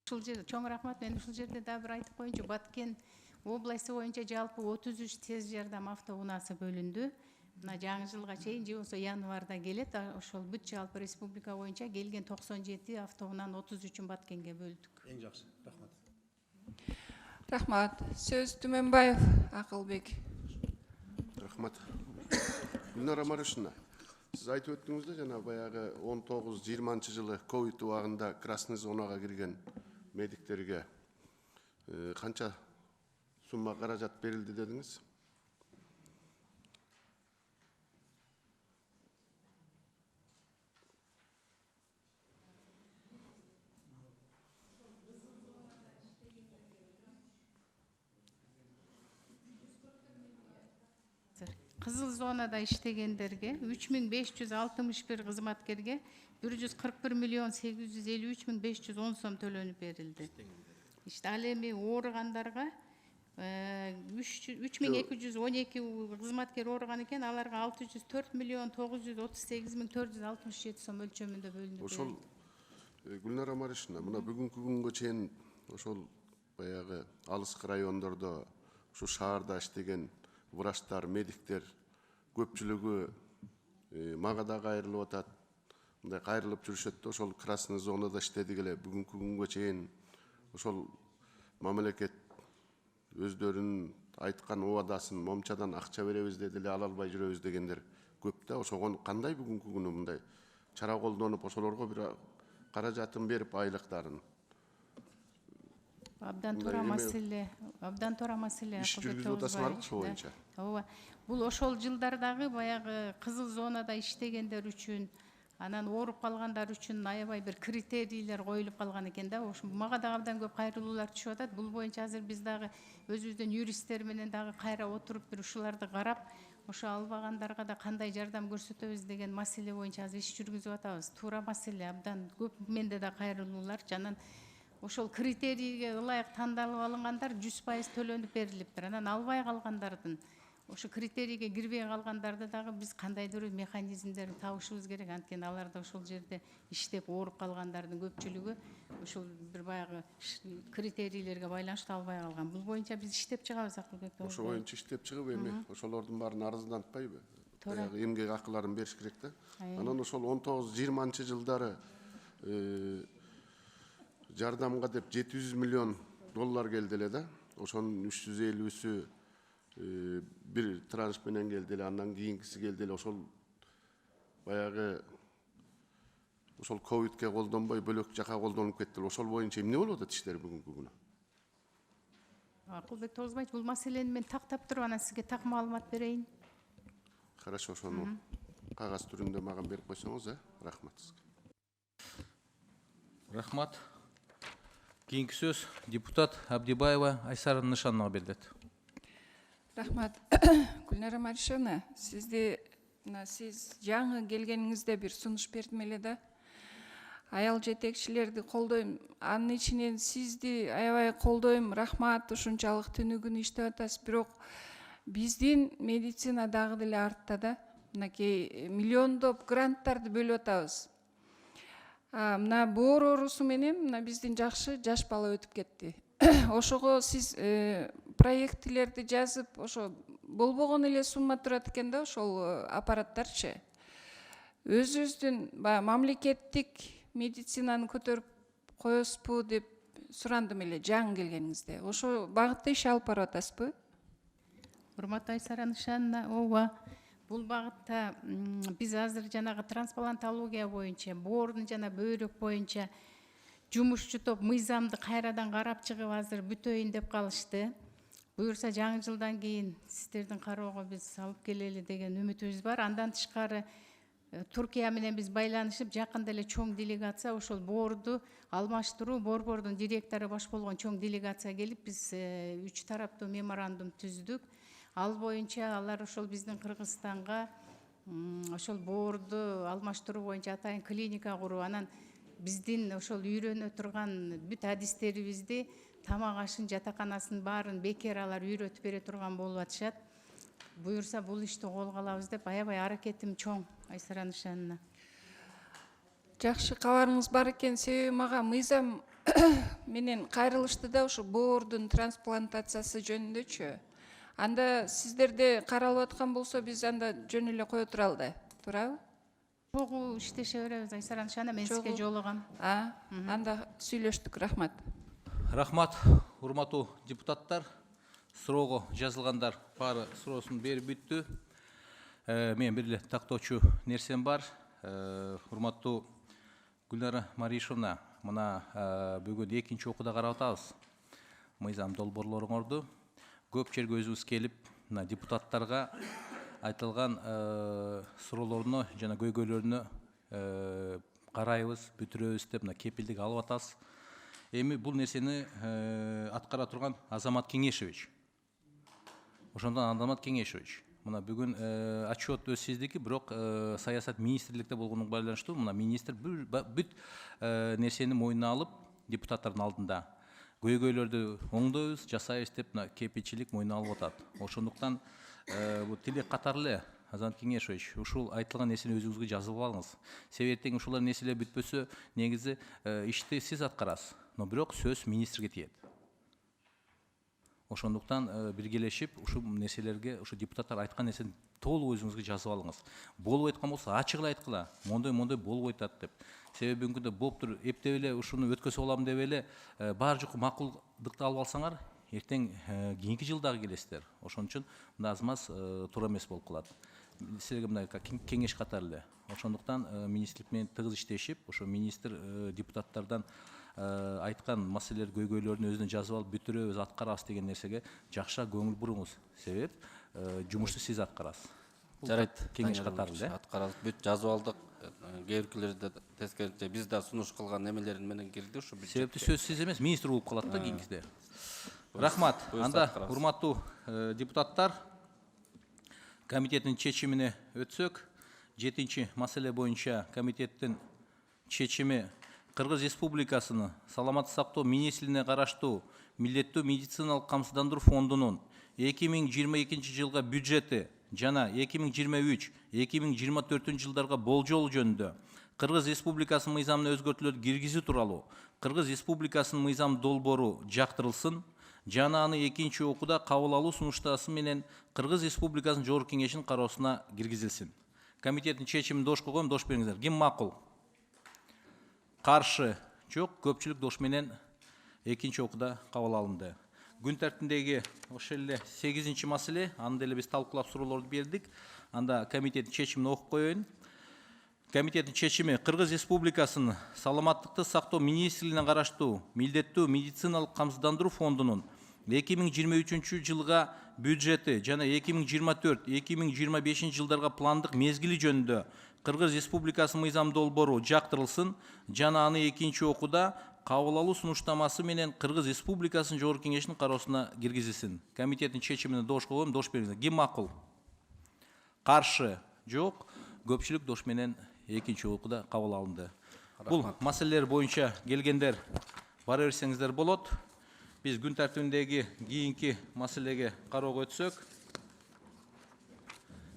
Ушул жерде чоң рахмат. Мен ушул жерде да бир айтып коеюнчу, Баткен областы боюнча жалпы 33 тез жардам автоунаасы бөлүндү. Мына жаңы жылга чейин же болсо январда келет. Ошол бүт жалпы республика боюнча келген 97 автоунанын 33-ün Баткенге бөлдүк. Эң жакшы. Рахмат. Рахмат. Сөз Түмөнбаев Акылбек. Рахмат. Гүлнара Маришевна, сиз айтып өттүңүз да, жана баягы 19-20 жылы ковид убагында красный зонага кирген медиктерге канча сумма каражат берилди дедиңиз? Кызыл зонада иштегендерге 3561 кызматкерге 141 миллион 853 510 сом төлөнүп берилди. İşte ал эми ооругандарга 3212 кызматкер ооруган экен, аларга 604 миллион 938 миң 467 сом өлчөмүндө бөлүнүп Ошол Гүлнара Маришовна, мына бүгүнкү күнгө чейин ошол баягы алыскы райондордо ушу шаарда иштеген врачтар, медиктер көпчүлүгү мага да кайрылып атат. Мындай кайрылып жүрүшөт да, ошол красный зонада иштедик эле бүгүнкү күнгө чейин ошол мамлекет өздөрүнүн айткан убадасын момчадан акча беребиз деди эле ала албай жүрөбүз дегендер көп да. Ошого кандай бүгүнкү күнү мындай чара колдонуп ошолорго бир каражатын берип айлыктарын Абдан туура маселе. иш жүргүзүп атасыңарбы ошол боюнча? Ооба. Бул ошол жылдардагы баягы кызыл зонада иштегендер үчүн, анан ооруп калгандар үчүн аябай бир критерийлер коюлуп калган экен да. Ошо мага дагы абдан көп кайрылуулар түшүп атат. Бул боюнча азыр биз дагы өзүбүздүн юристтер менен дагы кайра отуруп бир ушуларды карап, ошо албагандарга да кандай жардам көрсөтөбүз деген маселе боюнча азыр иш жүргүзүп атабыз. Туура маселе, абдан көп менде да кайрылуулар. Анан ошол критерийге ылайык тандалып алынгандар 100% төлөнүп берилиптир. Анан албай калгандардын, ошо критерийге кирбей калгандарды дагы биз кандайдыр механизмдерин табышыбыз керек. Анткени алар да ошол жерде иштеп ооруп калгандардын көпчүлүгү ошол бир баягы критерийлерге байланыштуу албай калган. Бул боюнча биз иштеп чыгабыз Акылбек. Ошо боюнча иштеп чыгып эми ошолордун баарын арыздантпайбы? Баягы эмгек акыларын бериш керек да. Анан ошол 19-20 жылдары жардамга деп 700 миллион доллар келди эле да. Ошонун 350-сү бир транш менен келди эле, андан кийинкиси келди эле. Ошол баягы ошол ковидке колдонбой бөлөк жака колдонуп кетти эле. Ошол боюнча эмне болуп атат иштер бүгүнкү күнү? Акылбек Тогузбаевич, бул маселени мен тактап туруп анан сизге так маалымат берейин. Хорошо, ошону кагаз түрүндө мага берип койсоңуз, рахмат сизге. Рахмат. Кийинки сөз депутат Абдибаева Айсара Нышановага берилет. Рахмат. Гүлнара Маришевна, сиз жаңы келгениңизде бир сунуш бердим эле да. Аял жетекчилерди колдойм, анын ичинен сизди аябай колдойм, рахмат, ушунчалык түнү күнү иштеп атасыз. Бирок биздин медицина дагы деле артта да. Мынакей миллиондоп гранттарды бөлүп атабыз. Мына боор оорусу менен мына биздин жакшы жаш бала өтүп кетти. Ошого сиз проекттилерди жазып, ошо болбогон эле сумма турат экен да, ошол аппараттарчы. Өзүбүздүн мамлекеттик медицинаны көтөрүп коесузбу деп сурандым эле жаңы келгениңизде. Ошо багытта иш алып барып атасызбы? Урматтуу Айсара Нышановна, ооба. Бул багытта биз азыр жанагы трансплантология боюнча, боордун жана бөйрөк боюнча жумушчу топ мыйзамды кайрадан карап чыгып азыр бүтөйүн деп калышты. Буюрса жаңы жылдан кийин сиздердин кароого биз алып келели деген үмүтүбүз бар. Андан тышкары Туркия менен биз байланышып, жакында эле чоң делегация ошол боорду алмаштыруу, борбордун директору баш болгон чоң делегация келип, биз 3 тараптуу меморандум түздүк. Ал боюнча алар ошол биздин Кыргызстанга ошол боорду алмаштыруу боюнча атайын клиника куруп, анан биздин ошол үйрөнө турган бүт адистерибизди, тамак ашын, жатаканасын баарын бекер алар үйрөтүп бере турган болуп атышат. Буюрса бул ишти колго алабыз деп аябай аракетим чоң, Айсара Нышановна. Жакшы кабарыңыз бар экен, себеби мага мыйзам менен кайрылышты да, ошо боордун трансплантациясы жөнүндөчү. Анда сиздерде каралып аткан болсо, биз анда жөн эле кое туралы да, туурабы? Чогуу иштеше беребиз, Айсара Нышановна, мен сизге жолугам. Анда сүйлөштүк, рахмат. Рахмат, урматтуу депутаттар. Суроого жазылгандар баары суроосун берип бүттү. Мен бир эле тактоочу нерсем бар. Урматтуу Гүлнара Маришевна, мына бүгүн экинчи окууда карап атабыз мыйзам долбоорлоруңорду. Көп жерге өзүбүз келип, мына депутаттарга айтылган суроолоруна жана көйгөйлөрүнө карайбыз, бүтүрөбүз деп мына кепилдик алып атабыз. Эми бул нерсени аткара турган Азамат Кеңешевич. Ошондон Азамат Кеңешевич. Мына бүгүн отчет өз сиздики, бирок саясат министрликте болгонуна байланыштуу мына министр бүт нерсени мойнуна алып депутаттардын алдында көйгөйлөрдү оңдойбуз, жасайбыз деп мына кепилчилик мойнуна алып атат. Ошондуктан бул тилек катары эле Азамат Кеңешович, ушул айтылган нерсени өзүңүзгө жазып алыңыз. Себеби тең ушулар нерселер бүтпөсө, негизи ишти сиз аткарасыз, но бирок сөз министрге тиет. Ошондуктан биргелешип ушул нерселерге, ушу депутаттар айткан нерсени толук өзүңүзгө жазып алыңыз. Болуп айткан болсо ачык эле айткыла, мондой болуп атат деп. Себеби бүгүнкү күндө болуптур, эптеп эле ушуну өткөзүп алам деп эле баары жок макулдукты алып алсаңар, эртең кийинки жылдагы келесиздер. Ошон үчүн мына аз-маз туура эмес болуп калат. Силерге мына кеңеш катары эле. Ошондуктан министрлик менен тыгыз иштешип, ошо министр депутаттардан айткан маселелер көйгөйлөрүн өзүнө жазып алып бүтүрөбүз, аткарабыз деген нерсеге жакшыраак көңүл буруңуз. Себеп жумушту сиз аткарасыз. Жарайт. Кеңеш катары эле. Аткарабыз, бүт жазып алдык. Кээбиркилерде тескерисинче биз да сунуш кылган немелерин менен кирди ушу бюджетке. Себепти сөз сиз эмес, министр болуп калат да кийинкиде. Рахмат. Анда урматтуу депутаттар, комитеттин чечимине өтсөк, 7-чи маселе боюнча комитеттин чечими Кыргыз Республикасынын Саламаттык сактоо министрлигине караштуу милдеттүү медициналык камсыздандыруу фондунун 2022 жылга бюджети жана 2023-2024 жылдарга болжол жөнүндө Кыргыз Республикасынын мыйзамына өзгөртүүлөрдү киргизүү тууралуу Кыргыз Республикасынын мыйзам долбоору жактырылсын жана аны экинчи окууда кабыл алуу сунуштасы менен Кыргыз Республикасынын Жогорку Кеңешинин кароосуна киргизилсин. Комитеттин чечимин дошко коем, дош бериңиздер. Ким макул? Каршы жок, көпчүлүк дош менен экинчи окууда кабыл алынды. Күн тартибиндеги ошол эле 8-чи маселе, аны деле биз талкуулап суроолорду бердик. Анда комитеттин чечимин окуп коеюн. Комитеттин чечими Кыргыз Республикасынын Саламаттыкты сактоо министрлигине караштуу милдеттүү медициналык камсыздандыруу фондунун 2023 жылга бюджети жана 2024-2025 жылдарга пландык мезгили жөнүндө Кыргыз Республикасынын мыйзам долбоору жактырылсын жана аны экинчи окууда кабыл алуу сунуштамасы менен Кыргыз Республикасынын Жогорку Кеңешинин кароосуна киргизилсин. Комитеттин чечимине дош коем, дош бериңиздер. Ким макул? Каршы жок, көпчүлүк дош менен экинчи окууда кабыл алынды. Бул маселелер боюнча келгендер бара берсеңиздер болот. Биз күн тартибиндеги кийинки маселеге кароого өтсөк.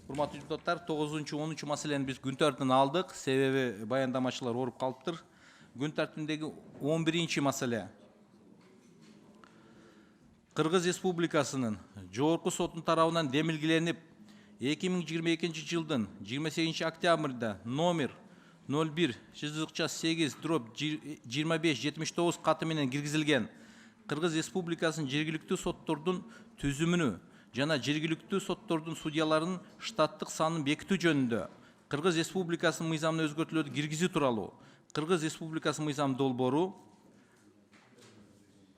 Урматтуу депутаттар, 9-10 маселени биз күн тартибине алдык, себеби баяндамачылар оруп калыптыр. Күн тартибиндеги 11-чи маселе. Кыргыз Республикасынын Жогорку соттун тарабынан демилгеленип 2022 жылдын 28 октябрда номер 01/8/2579 каты менен киргизилген Кыргыз Республикасынын жергиликтүү соттордун түзүмүнү жана жергиликтүү соттордун судьяларынын штаттык санын бекитүү жөнүндө Кыргыз Республикасынын мыйзамына өзгөртүүлөрдү киргизүү тууралуу Кыргыз Республикасынын мыйзам долбоору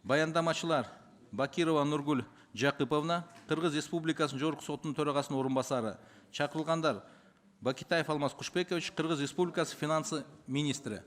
баяндамачылар Бакирова Нургуль Жакыповна, Кыргыз Республикасынын Жогорку сотунун төрагасынын орун басары, чакырылгандар Бакитаев Алмаз Кушбекович, Кыргыз Республикасы финансы министри.